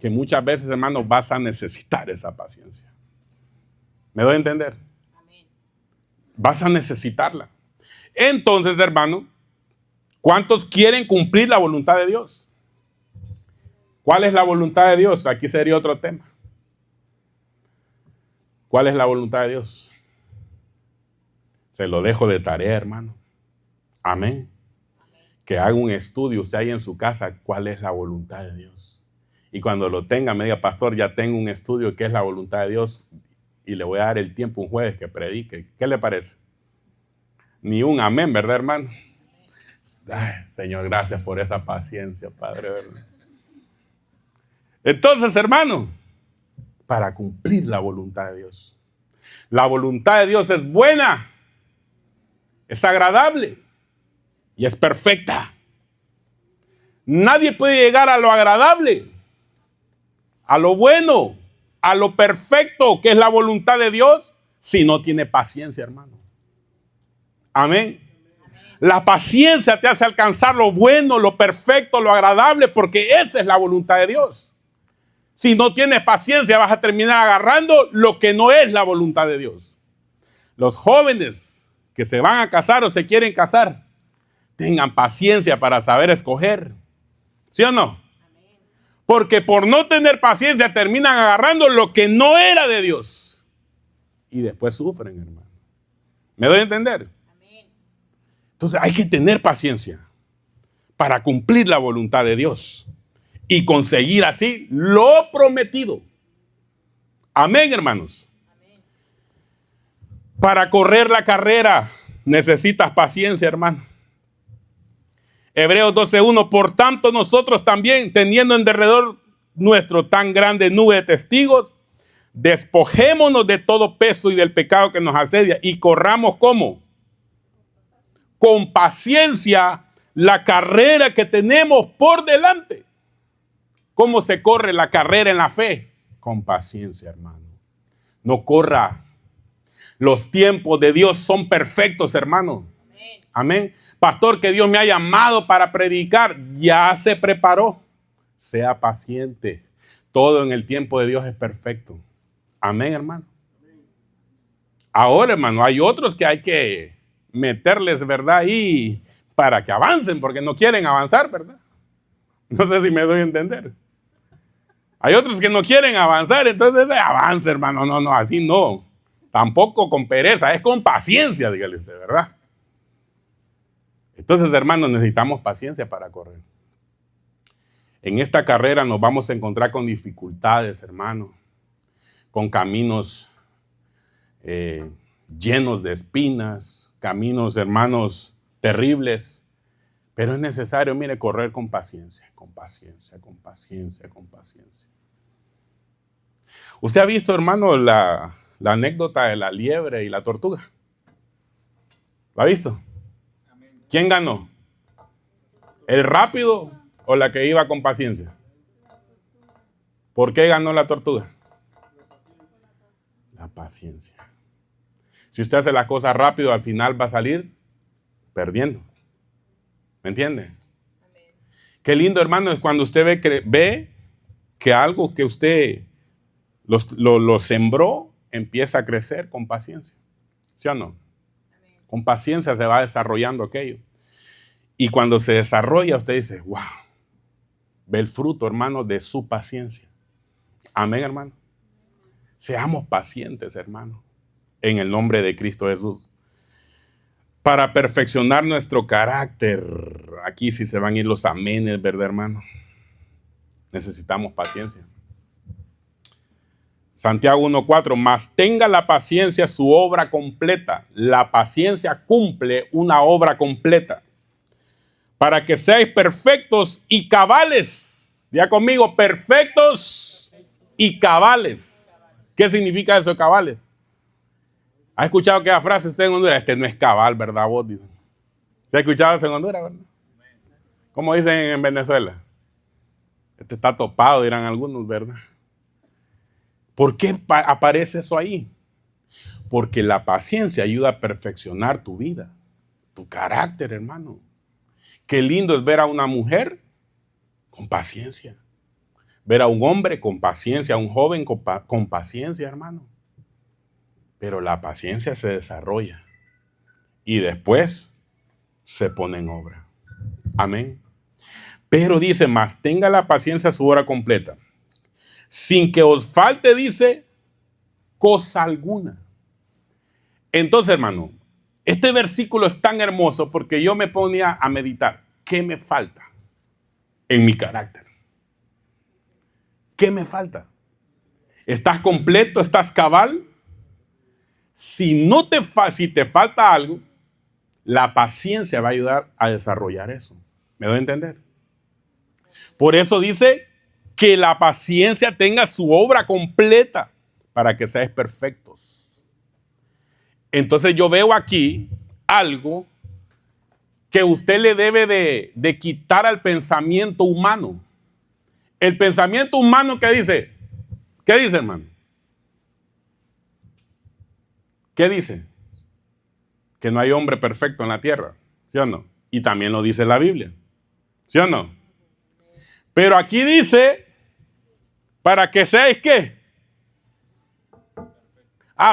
que muchas veces, hermano, vas a necesitar esa paciencia. ¿Me doy a entender? Amén. Vas a necesitarla. Entonces, hermano, ¿cuántos quieren cumplir la voluntad de Dios? ¿Cuál es la voluntad de Dios? Aquí sería otro tema. ¿Cuál es la voluntad de Dios? Se lo dejo de tarea, hermano. Amén. Que haga un estudio usted ahí en su casa, ¿cuál es la voluntad de Dios? Y cuando lo tenga, me diga, pastor, ya tengo un estudio de qué es la voluntad de Dios y le voy a dar el tiempo un jueves que predique. ¿Qué le parece? Ni un amén, ¿verdad, hermano? Ay, Señor, gracias por esa paciencia, Padre, ¿verdad? Entonces, hermano, para cumplir la voluntad de Dios. La voluntad de Dios es buena, es agradable y es perfecta. Nadie puede llegar a lo agradable, a lo bueno, a lo perfecto que es la voluntad de Dios si no tiene paciencia, hermano. Amén. La paciencia te hace alcanzar lo bueno, lo perfecto, lo agradable, porque esa es la voluntad de Dios. Si no tienes paciencia, vas a terminar agarrando lo que no es la voluntad de Dios. Los jóvenes que se van a casar o se quieren casar, tengan paciencia para saber escoger. ¿Sí o no? Porque por no tener paciencia terminan agarrando lo que no era de Dios. Y después sufren, hermano. ¿Me doy a entender? Entonces hay que tener paciencia para cumplir la voluntad de Dios y conseguir así lo prometido. Amén, hermanos. Para correr la carrera necesitas paciencia, hermano. Hebreos 12:1, por tanto nosotros también, teniendo en derredor nuestro tan grande nube de testigos, despojémonos de todo peso y del pecado que nos asedia y corramos ¿cómo? Con paciencia la carrera que tenemos por delante. ¿Cómo se corre la carrera en la fe? Con paciencia, hermano. No corra. Los tiempos de Dios son perfectos, hermano. Amén. Pastor, que Dios me ha llamado para predicar. Ya se preparó. Sea paciente. Todo en el tiempo de Dios es perfecto. Amén, hermano. Ahora, hermano, hay otros que hay que meterles, ¿verdad? Ahí para que avancen, porque no quieren avanzar, ¿verdad? No sé si me doy a entender. Hay otros que no quieren avanzar, entonces avance, hermano. No, así no. Tampoco con pereza, es con paciencia, dígale usted, ¿verdad? Entonces, hermanos, necesitamos paciencia para correr. En esta carrera nos vamos a encontrar con dificultades, hermano, con caminos llenos de espinas, caminos, hermanos, terribles. Pero es necesario, mire, correr con paciencia, con paciencia, con paciencia, con paciencia. ¿Usted ha visto, hermano, la anécdota de la liebre y la tortuga? ¿La ha visto? ¿Quién ganó? ¿El rápido o la que iba con paciencia? ¿Por qué ganó la tortuga? La paciencia. Si usted hace las cosas rápido, al final va a salir perdiendo. ¿Me entiende? Qué lindo, hermano, es cuando usted ve que algo que usted lo sembró empieza a crecer con paciencia. ¿Sí o no? Con paciencia se va desarrollando aquello. Y cuando se desarrolla, usted dice, wow, ve el fruto, hermano, de su paciencia. Amén, hermano. Seamos pacientes, hermano, en el nombre de Cristo Jesús. Para perfeccionar nuestro carácter. Aquí sí se van a ir los amenes, ¿verdad, hermano? Necesitamos paciencia. Santiago 1:4, mas tenga la paciencia su obra completa. La paciencia cumple una obra completa. Para que seáis perfectos y cabales. Diga conmigo, perfectos y cabales. ¿Qué significa eso, cabales? ¿Ha escuchado aquella frase usted en Honduras? Este no es cabal, ¿verdad, vos? ¿Se ha escuchado eso en Honduras, verdad? ¿Cómo dicen en Venezuela? Este está topado, dirán algunos, ¿verdad? ¿Por qué aparece eso ahí? Porque la paciencia ayuda a perfeccionar tu vida, tu carácter, hermano. Qué lindo es ver a una mujer con paciencia. Ver a un hombre con paciencia, a un joven con paciencia, hermano. Pero la paciencia se desarrolla y después se pone en obra. Amén. Pero dice, más tenga la paciencia su hora completa, sin que os falte, dice, cosa alguna. Entonces, hermano, este versículo es tan hermoso porque yo me ponía a meditar. ¿Qué me falta en mi carácter? ¿Qué me falta? ¿Estás completo? ¿Estás cabal? Si te falta algo, la paciencia va a ayudar a desarrollar eso. ¿Me doy a entender? Por eso dice que la paciencia tenga su obra completa para que seáis perfectos. Entonces yo veo aquí algo que usted le debe de quitar al pensamiento humano. El pensamiento humano, ¿qué dice? ¿Qué dice, hermano? ¿Qué dice? Que no hay hombre perfecto en la tierra, ¿sí o no? Y también lo dice la Biblia, ¿sí o no? Pero aquí dice, para que seáis ¿qué?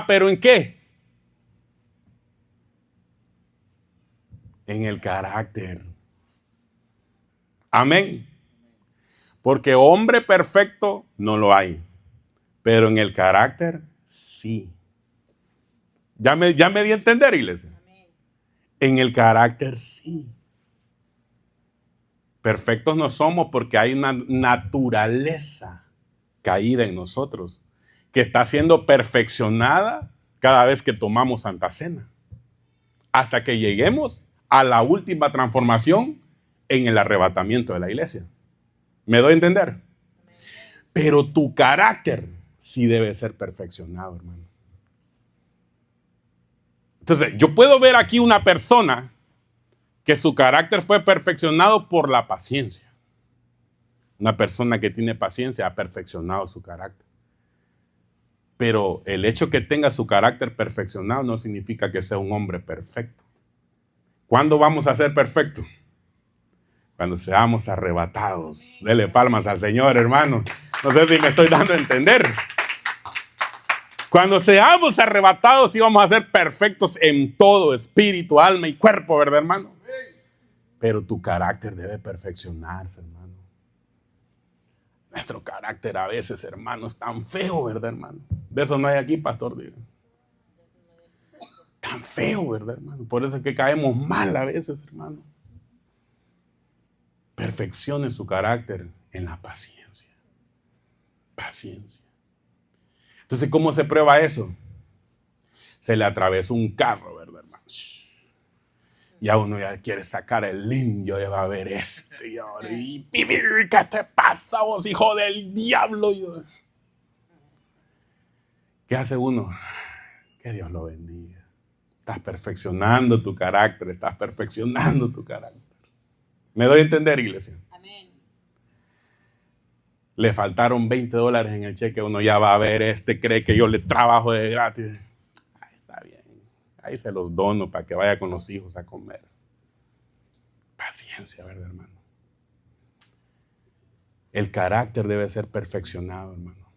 ¿Pero en qué? En el carácter. Amén. Porque hombre perfecto no lo hay, pero en el carácter sí. ¿Ya me di a entender, iglesia? En el carácter sí. Perfectos no somos porque hay una naturaleza caída en nosotros que está siendo perfeccionada cada vez que tomamos Santa Cena. Hasta que lleguemos a la última transformación en el arrebatamiento de la iglesia. ¿Me doy a entender? Pero tu carácter sí debe ser perfeccionado, hermano. Entonces, yo puedo ver aquí una persona que su carácter fue perfeccionado por la paciencia. Una persona que tiene paciencia ha perfeccionado su carácter. Pero el hecho que tenga su carácter perfeccionado no significa que sea un hombre perfecto. ¿Cuándo vamos a ser perfectos? Cuando seamos arrebatados. Dele palmas al Señor, hermano. No sé si me estoy dando a entender. Cuando seamos arrebatados y vamos a ser perfectos en todo, espíritu, alma y cuerpo, ¿verdad, hermano? Pero tu carácter debe perfeccionarse, hermano. Nuestro carácter a veces, hermano, es tan feo, ¿verdad, hermano? De eso no hay aquí, pastor. Digo. Tan feo, ¿verdad, hermano? Por eso es que caemos mal a veces, hermano. Perfeccione su carácter en la paciencia. Paciencia. Entonces, ¿cómo se prueba eso? Se le atravesó un carro, ¿verdad, hermano? Ya uno ya quiere sacar el lindo, ya va a ver y ¿qué te pasa vos, hijo del diablo? ¿Qué hace uno? Que Dios lo bendiga. Estás perfeccionando tu carácter, estás perfeccionando tu carácter. ¿Me doy a entender, iglesia? Amén. Le faltaron $20 en el cheque, uno ya va a ver, cree que yo le trabajo de gratis. Está bien, ahí se los dono para que vaya con los hijos a comer. Paciencia, ¿verdad, hermano? El carácter debe ser perfeccionado, hermano.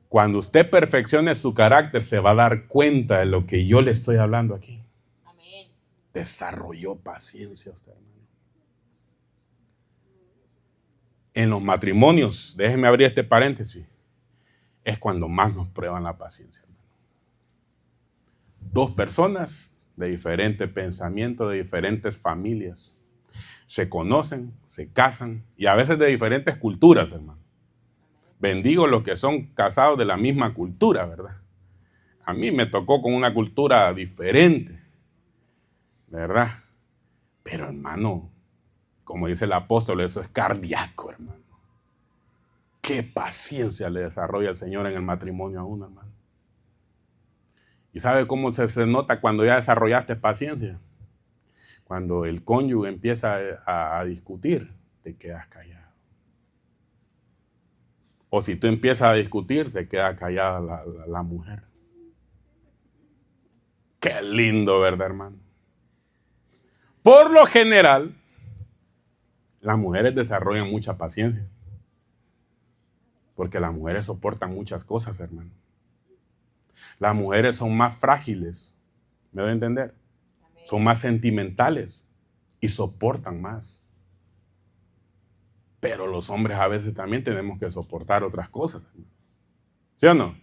Cuando usted perfeccione su carácter, se va a dar cuenta de lo que yo le estoy hablando aquí. Amén. Desarrolló paciencia usted, hermano. En los matrimonios, déjenme abrir este paréntesis, es cuando más nos prueban la paciencia, hermano. Dos personas de diferentes pensamientos, de diferentes familias. Se conocen, se casan y a veces de diferentes culturas, hermano. Bendigo los que son casados de la misma cultura, ¿verdad? A mí me tocó con una cultura diferente, ¿verdad? Pero, hermano, como dice el apóstol, eso es cardíaco, hermano. Qué paciencia le desarrolla el Señor en el matrimonio a uno, hermano. ¿Y sabe cómo se nota cuando ya desarrollaste paciencia? Cuando el cónyuge empieza a discutir, te quedas callado. O si tú empiezas a discutir, se queda callada la mujer. Qué lindo, ¿verdad, hermano? Por lo general, las mujeres desarrollan mucha paciencia. Porque las mujeres soportan muchas cosas, hermano. Las mujeres son más frágiles, ¿me doy a entender? Son más sentimentales y soportan más. Pero los hombres a veces también tenemos que soportar otras cosas, hermano. ¿Sí o no?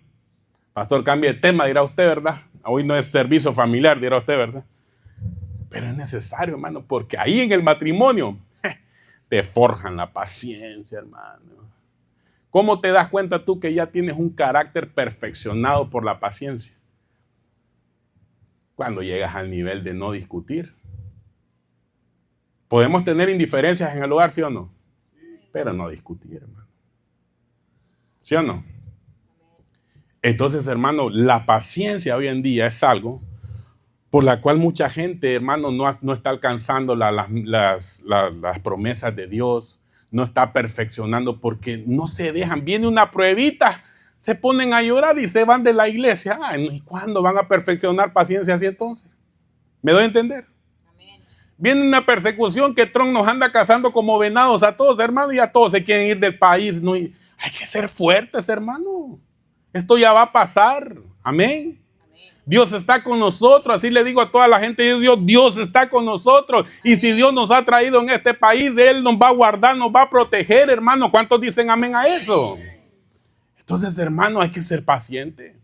Pastor, cambie de tema, dirá usted, ¿verdad? Hoy no es servicio familiar, dirá usted, ¿verdad? Pero es necesario, hermano, porque ahí en el matrimonio te forjan la paciencia, hermano. ¿Cómo te das cuenta tú que ya tienes un carácter perfeccionado por la paciencia? Cuando llegas al nivel de no discutir. Podemos tener indiferencias en el hogar, ¿sí o no? Pero no discutir, hermano. ¿Sí o no? Entonces, hermano, la paciencia hoy en día es algo por la cual mucha gente, hermano, no está alcanzando las promesas de Dios. No está perfeccionando porque no se dejan. Viene una pruebita, se ponen a llorar y se van de la iglesia. Ay, ¿y cuándo van a perfeccionar paciencia así entonces? ¿Me doy a entender? Amén. Viene una persecución que Trump nos anda cazando como venados a todos, hermano, y a todos se quieren ir del país. No, hay que ser fuertes, hermano. Esto ya va a pasar. Amén. Dios está con nosotros, así le digo a toda la gente de Dios, Dios está con nosotros. Y si Dios nos ha traído en este país, Él nos va a guardar, nos va a proteger, hermano. ¿Cuántos dicen amén a eso? Entonces, hermano, hay que ser paciente.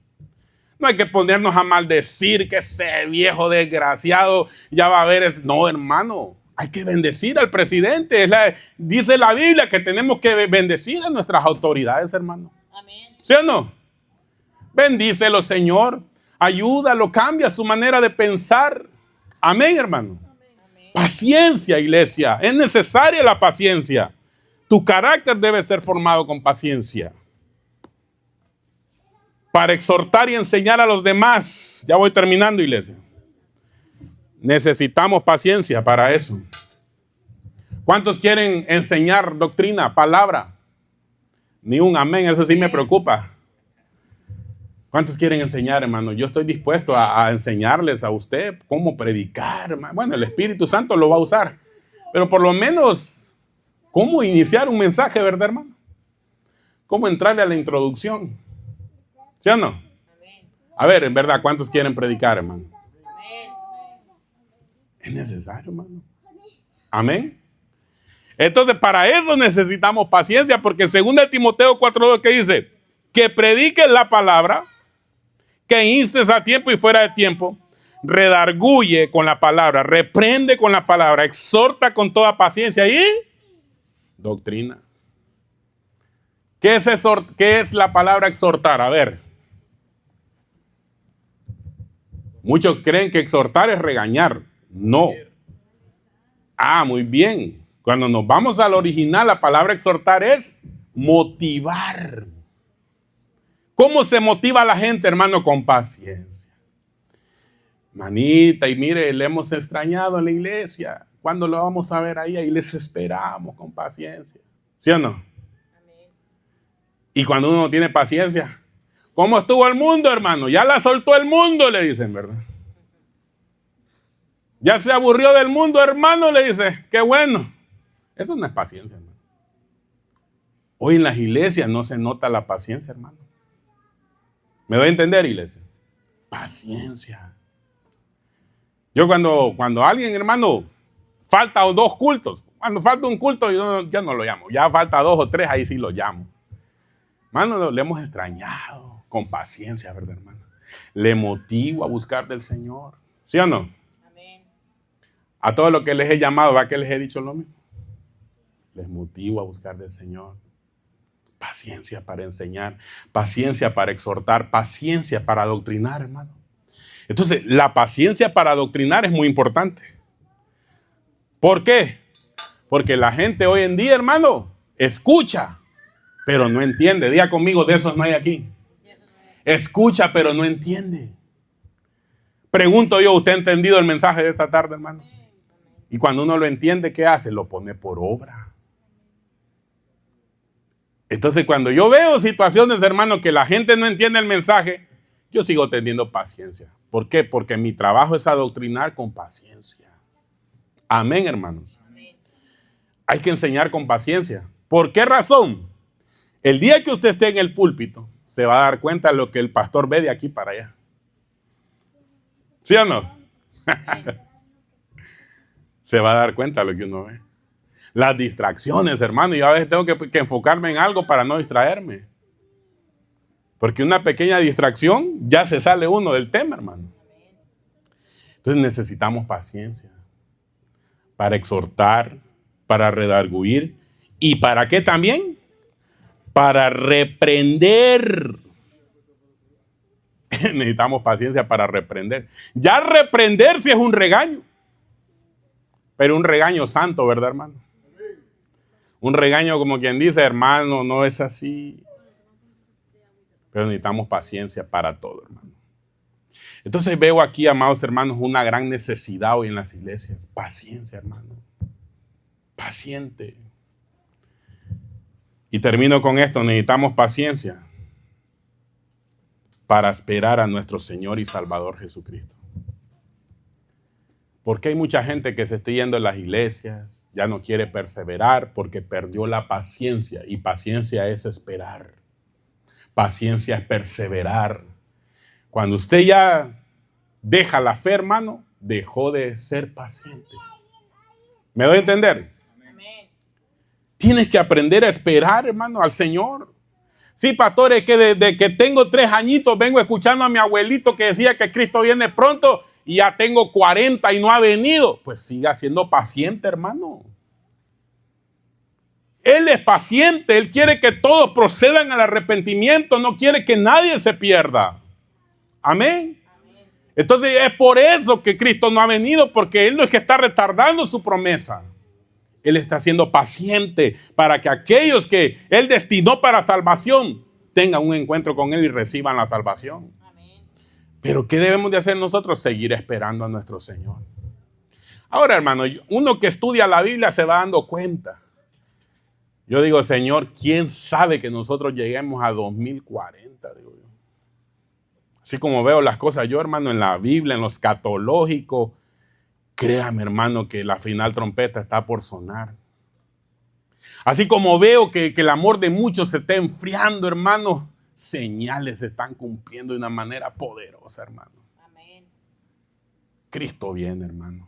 No hay que ponernos a maldecir que ese viejo desgraciado ya va a ver. No, hermano, hay que bendecir al presidente. Dice la Biblia que tenemos que bendecir a nuestras autoridades, hermano. Amén. ¿Sí o no? Bendícelo, Señor. Ayúdalo, cambia su manera de pensar. Amén, hermano. Amén. Paciencia, iglesia. Es necesaria la paciencia. Tu carácter debe ser formado con paciencia. Para exhortar y enseñar a los demás. Ya voy terminando, iglesia. Necesitamos paciencia para eso. ¿Cuántos quieren enseñar doctrina, palabra? Ni un amén, eso sí me preocupa. ¿Cuántos quieren enseñar, hermano? Yo estoy dispuesto a enseñarles a usted cómo predicar, hermano. Bueno, el Espíritu Santo lo va a usar. Pero por lo menos, ¿cómo iniciar un mensaje, verdad, hermano? ¿Cómo entrarle a la introducción? ¿Sí o no? A ver, en verdad, ¿cuántos quieren predicar, hermano? Es necesario, hermano. Amén. Entonces, para eso necesitamos paciencia, porque según Timoteo 4:2, ¿qué dice? Que prediques la palabra, que instes a tiempo y fuera de tiempo, redarguye con la palabra, reprende con la palabra, exhorta con toda paciencia y doctrina. ¿Qué es la palabra exhortar? A ver. Muchos creen que exhortar es regañar. No. Muy bien. Cuando nos vamos al original, la palabra exhortar es motivar. ¿Cómo se motiva a la gente, hermano? Con paciencia. Manita, y mire, le hemos extrañado en la iglesia. ¿Cuándo lo vamos a ver ahí? Ahí les esperamos con paciencia. ¿Sí o no? Amén. Y cuando uno no tiene paciencia, ¿cómo estuvo el mundo, hermano? Ya la soltó el mundo, le dicen, ¿verdad? Ya se aburrió del mundo, hermano, le dice. Qué bueno. Eso no es paciencia, hermano. Hoy en las iglesias no se nota la paciencia, hermano. ¿Me doy a entender, iglesia? Paciencia. Yo cuando alguien, hermano, falta 2 cultos. Cuando falta un culto, yo no lo llamo. Ya falta 2 o 3, ahí sí lo llamo. Hermano, le hemos extrañado con paciencia, ¿verdad, hermano? Le motivo a buscar del Señor. ¿Sí o no? A todos los que les he llamado, ¿va que les he dicho lo mismo? Les motivo a buscar del Señor. Paciencia para enseñar, paciencia para exhortar, paciencia para adoctrinar, hermano. Entonces, la paciencia para adoctrinar es muy importante. ¿Por qué? Porque la gente hoy en día, hermano, escucha, pero no entiende. Diga conmigo, de esos no hay aquí. Escucha, pero no entiende. Pregunto yo, ¿usted ha entendido el mensaje de esta tarde, hermano? Y cuando uno lo entiende, ¿qué hace? Lo pone por obra. Entonces, cuando yo veo situaciones, hermano, que la gente no entiende el mensaje, yo sigo teniendo paciencia. ¿Por qué? Porque mi trabajo es adoctrinar con paciencia. Amén, hermanos. Amén. Hay que enseñar con paciencia. ¿Por qué razón? El día que usted esté en el púlpito, se va a dar cuenta de lo que el pastor ve de aquí para allá. ¿Sí o no? Se va a dar cuenta de lo que uno ve. Las distracciones, hermano. Yo a veces tengo que enfocarme en algo para no distraerme. Porque una pequeña distracción ya se sale uno del tema, hermano. Entonces necesitamos paciencia para exhortar, para redarguir. ¿Y para qué también? Para reprender. Necesitamos paciencia para reprender. Ya reprender si es un regaño. Pero un regaño santo, ¿verdad, hermano? Un regaño como quien dice, hermano, no es así. Pero necesitamos paciencia para todo, hermano. Entonces veo aquí, amados hermanos, una gran necesidad hoy en las iglesias. Paciencia, hermano. Paciente. Y termino con esto. Necesitamos paciencia para esperar a nuestro Señor y Salvador Jesucristo. Porque hay mucha gente que se está yendo a las iglesias, ya no quiere perseverar porque perdió la paciencia. Y paciencia es esperar. Paciencia es perseverar. Cuando usted ya deja la fe, hermano, dejó de ser paciente. ¿Me doy a entender? Amén. Tienes que aprender a esperar, hermano, al Señor. Sí, pastor, es que desde que tengo 3 añitos vengo escuchando a mi abuelito que decía que Cristo viene pronto y ya tengo 40 y no ha venido. Pues siga siendo paciente, hermano. Él es paciente, Él quiere que todos procedan al arrepentimiento, no quiere que nadie se pierda. Amén. Entonces es por eso que Cristo no ha venido, porque Él no es que está retardando su promesa. Él está siendo paciente para que aquellos que Él destinó para salvación tengan un encuentro con Él y reciban la salvación. Amén. Pero ¿qué debemos de hacer nosotros? Seguir esperando a nuestro Señor. Ahora, hermano, uno que estudia la Biblia se va dando cuenta. Yo digo, Señor, ¿quién sabe que nosotros lleguemos a 2040? Digo yo. Así como veo las cosas yo, hermano, en la Biblia, en lo escatológico, créame, hermano, que la final trompeta está por sonar. Así como veo que el amor de muchos se está enfriando, hermano, señales se están cumpliendo de una manera poderosa, hermano. Amén. Cristo viene, hermano.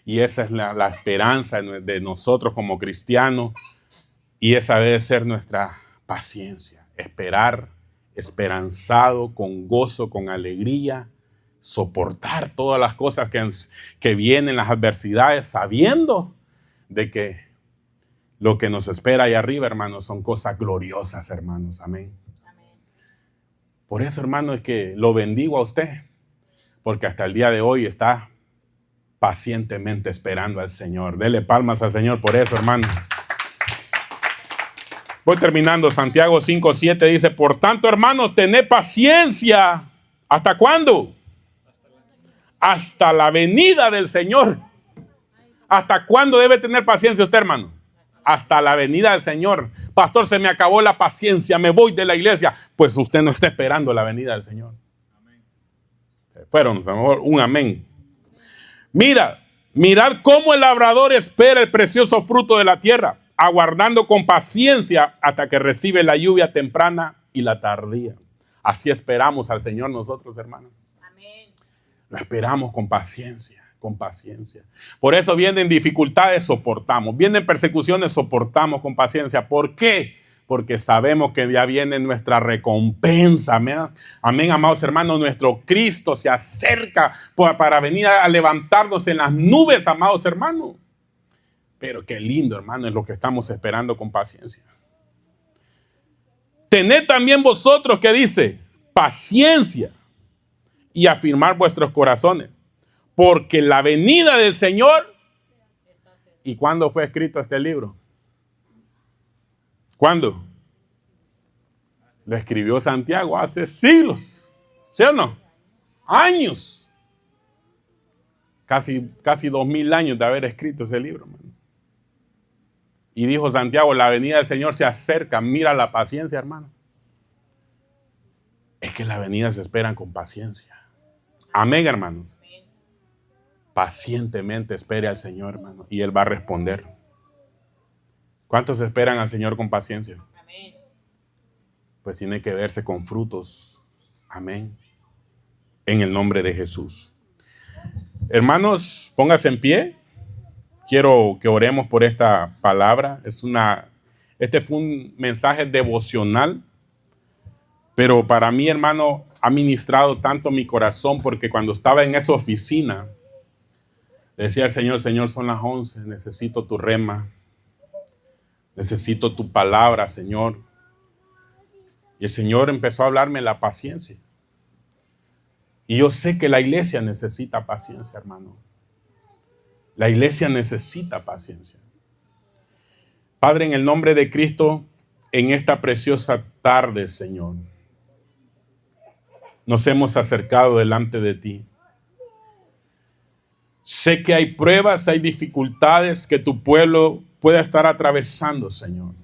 Y esa es la esperanza de nosotros como cristianos. Y esa debe ser nuestra paciencia. Esperar, esperanzado, con gozo, con alegría. Soportar todas las cosas que vienen, las adversidades, sabiendo de que lo que nos espera ahí arriba, hermanos, son cosas gloriosas, hermanos. Amén. Amén. Por eso, hermano, es que lo bendigo a usted. Porque hasta el día de hoy está pacientemente esperando al Señor. Dele palmas al Señor por eso, hermano. Voy terminando. Santiago 5:7 dice, por tanto, hermanos, tened paciencia. ¿Hasta cuándo? Hasta la venida del Señor. ¿Hasta cuándo debe tener paciencia usted, hermano? Hasta la venida del Señor. Pastor, se me acabó la paciencia, me voy de la iglesia. Pues usted no está esperando la venida del Señor. Fueron, a lo mejor, un amén. Mirad cómo el labrador espera el precioso fruto de la tierra, aguardando con paciencia hasta que recibe la lluvia temprana y la tardía. Así esperamos al Señor nosotros, hermanos. Amén. Lo esperamos con paciencia, con paciencia. Por eso vienen dificultades, soportamos. Vienen persecuciones, soportamos con paciencia. ¿Por qué? Porque sabemos que ya viene nuestra recompensa. Amén, amén, amados hermanos. Nuestro Cristo se acerca para venir a levantarnos en las nubes, amados hermanos. Pero qué lindo, hermano, es lo que estamos esperando con paciencia. Tened también vosotros, ¿qué dice? Paciencia y afirmar vuestros corazones. Porque la venida del Señor. ¿Y cuándo fue escrito este libro? ¿Cuándo? Lo escribió Santiago hace siglos. ¿Sí o no? Años. Casi 2000 años de haber escrito ese libro, hermano. Y dijo Santiago, la venida del Señor se acerca. Mira la paciencia, hermano. Es que la venida se esperan con paciencia. Amén, hermanos. Pacientemente espere al Señor, hermano, y Él va a responder. ¿Cuántos esperan al Señor con paciencia? Amén. Pues tiene que verse con frutos. Amén. En el nombre de Jesús. Hermanos, póngase en pie. Quiero que oremos por esta palabra. Este fue un mensaje devocional, pero para mí, hermano, ha ministrado tanto mi corazón, porque cuando estaba en esa oficina, decía al Señor, Señor, son las 11, necesito tu rema, necesito tu palabra, Señor. Y el Señor empezó a hablarme de la paciencia. Y yo sé que la iglesia necesita paciencia, hermano. La iglesia necesita paciencia. Padre, en el nombre de Cristo, en esta preciosa tarde, Señor, nos hemos acercado delante de ti. Sé que hay pruebas, hay dificultades que tu pueblo pueda estar atravesando, Señor.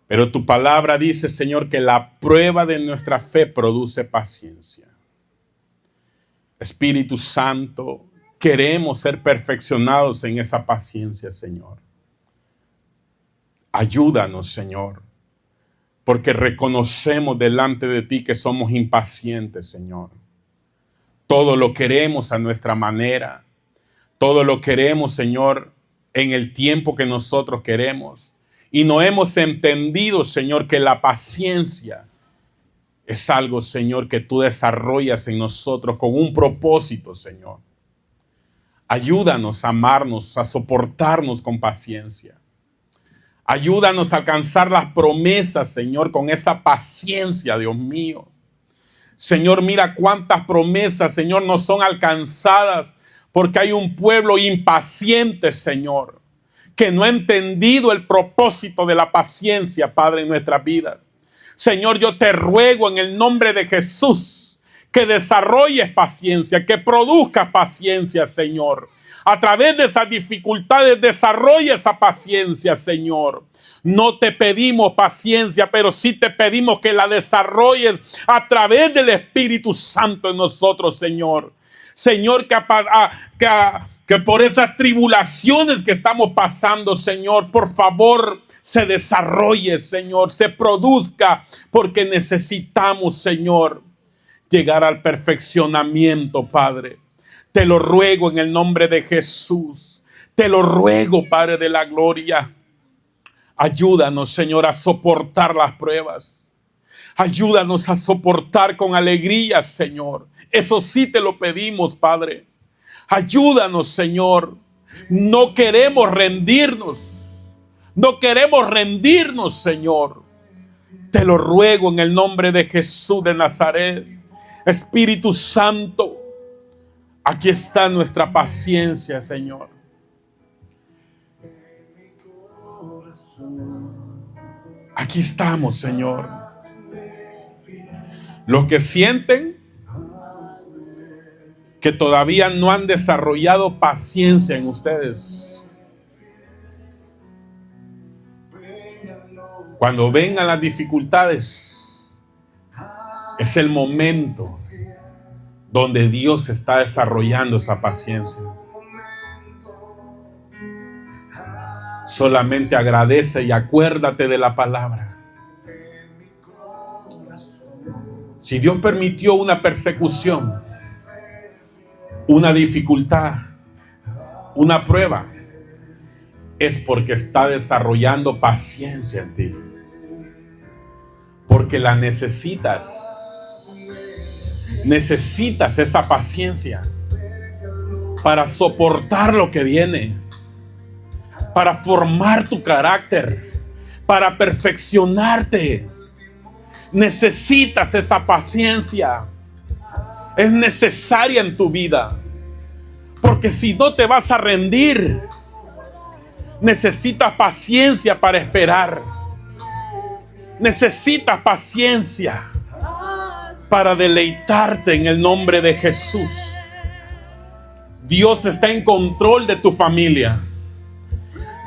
Pero tu palabra dice, Señor, que la prueba de nuestra fe produce paciencia. Espíritu Santo, queremos ser perfeccionados en esa paciencia, Señor. Ayúdanos, Señor, porque reconocemos delante de ti que somos impacientes, Señor. Todo lo queremos a nuestra manera. Todo lo queremos, Señor, en el tiempo que nosotros queremos. Y no hemos entendido, Señor, que la paciencia es algo, Señor, que tú desarrollas en nosotros con un propósito, Señor. Ayúdanos a amarnos, a soportarnos con paciencia. Ayúdanos a alcanzar las promesas, Señor, con esa paciencia, Dios mío. Señor, mira cuántas promesas, Señor, no son alcanzadas porque hay un pueblo impaciente, Señor, que no ha entendido el propósito de la paciencia, Padre, en nuestra vida. Señor, yo te ruego en el nombre de Jesús que desarrolles paciencia, que produzcas paciencia, Señor. A través de esas dificultades, desarrolla esa paciencia, Señor. No te pedimos paciencia, pero sí te pedimos que la desarrolles a través del Espíritu Santo en nosotros, Señor. Señor, que por esas tribulaciones que estamos pasando, Señor, por favor, se desarrolle, Señor, se produzca, porque necesitamos, Señor, llegar al perfeccionamiento, Padre. Te lo ruego en el nombre de Jesús. Te lo ruego, Padre de la gloria. Ayúdanos, Señor, a soportar las pruebas. Ayúdanos a soportar con alegría, Señor. Eso sí te lo pedimos, Padre. Ayúdanos, Señor. No queremos rendirnos. No queremos rendirnos, Señor. Te lo ruego en el nombre de Jesús de Nazaret. Espíritu Santo, aquí está nuestra paciencia, Señor. Aquí estamos, Señor. Los que sienten que todavía no han desarrollado paciencia en ustedes, cuando vengan las dificultades, es el momento donde Dios está desarrollando esa paciencia. Solamente agradece y acuérdate de la palabra. Si Dios permitió una persecución, una dificultad, una prueba, es porque está desarrollando paciencia en ti. porque la necesitas. Necesitas esa paciencia para soportar lo que viene, para formar tu carácter, para perfeccionarte. Necesitas esa paciencia. Es necesaria en tu vida, porque si no te vas a rendir. Necesitas paciencia para esperar. Necesitas paciencia para deleitarte en el nombre de Jesús. Dios está en control de tu familia.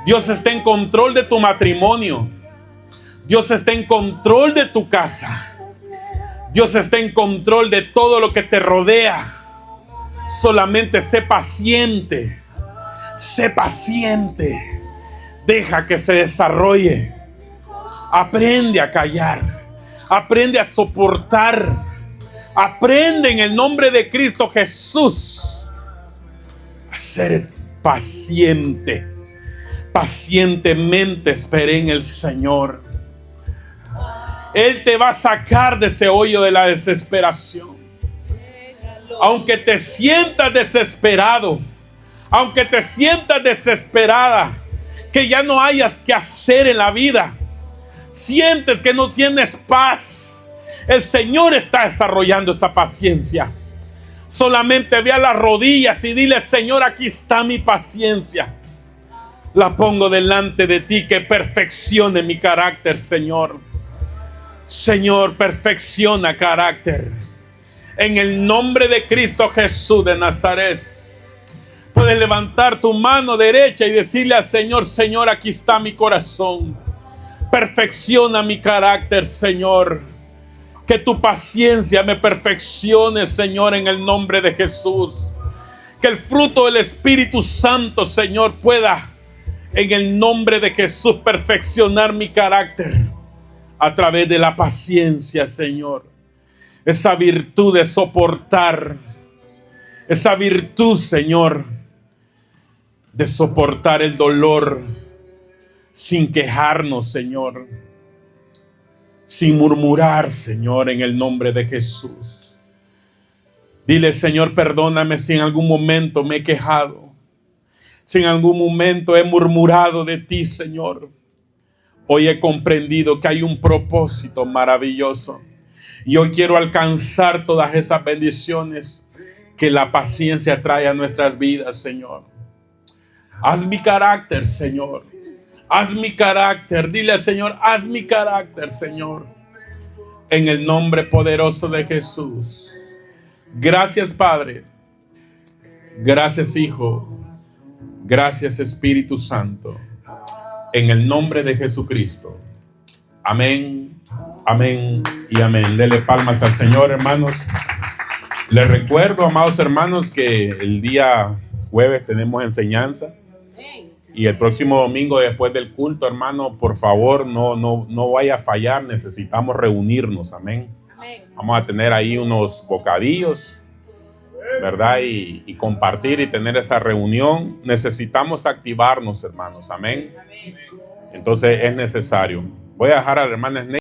Dios está en control de tu matrimonio. Dios está en control de tu casa. Dios está en control de todo lo que te rodea. Solamente sé paciente. Sé paciente. Deja que se desarrolle. Aprende a callar. Aprende a soportar. Aprende en el nombre de Cristo Jesús a ser paciente. Pacientemente esperé en el Señor. Él te va a sacar de ese hoyo de la desesperación. Aunque te sientas desesperado, aunque te sientas desesperada, que ya no hayas que hacer en la vida, sientes que no tienes paz, el Señor está desarrollando esa paciencia. Solamente ve a las rodillas y dile: Señor, aquí está mi paciencia. La pongo delante de ti, que perfeccione mi carácter, Señor. Señor, perfecciona carácter. En el nombre de Cristo Jesús de Nazaret. Puedes levantar tu mano derecha y decirle al Señor: Señor, aquí está mi corazón. Perfecciona mi carácter, Señor. Que tu paciencia me perfeccione, Señor, en el nombre de Jesús. Que el fruto del Espíritu Santo, Señor, pueda, en el nombre de Jesús, perfeccionar mi carácter a través de la paciencia, Señor. Esa virtud de soportar. Esa virtud, Señor, de soportar el dolor sin quejarnos, Señor. Sin murmurar, Señor, en el nombre de Jesús. Dile: Señor, perdóname si en algún momento me he quejado. Si en algún momento he murmurado de ti, Señor. Hoy he comprendido que hay un propósito maravilloso. Y hoy quiero alcanzar todas esas bendiciones que la paciencia trae a nuestras vidas, Señor. Haz mi carácter, Señor. Haz mi carácter. Dile al Señor: haz mi carácter, Señor. En el nombre poderoso de Jesús. Gracias, Padre. Gracias, Hijo. Gracias, Espíritu Santo. En el nombre de Jesucristo. Amén, amén y amén. Dele palmas al Señor, hermanos. Les recuerdo, amados hermanos, que el día jueves tenemos enseñanza. Y el próximo domingo, después del culto, hermano, por favor, no vaya a fallar. Necesitamos reunirnos, amén. Vamos a tener ahí unos bocadillos, ¿verdad? Y compartir y tener esa reunión. Necesitamos activarnos, hermanos, amén. Entonces es necesario. Voy a dejar a la hermana Snake.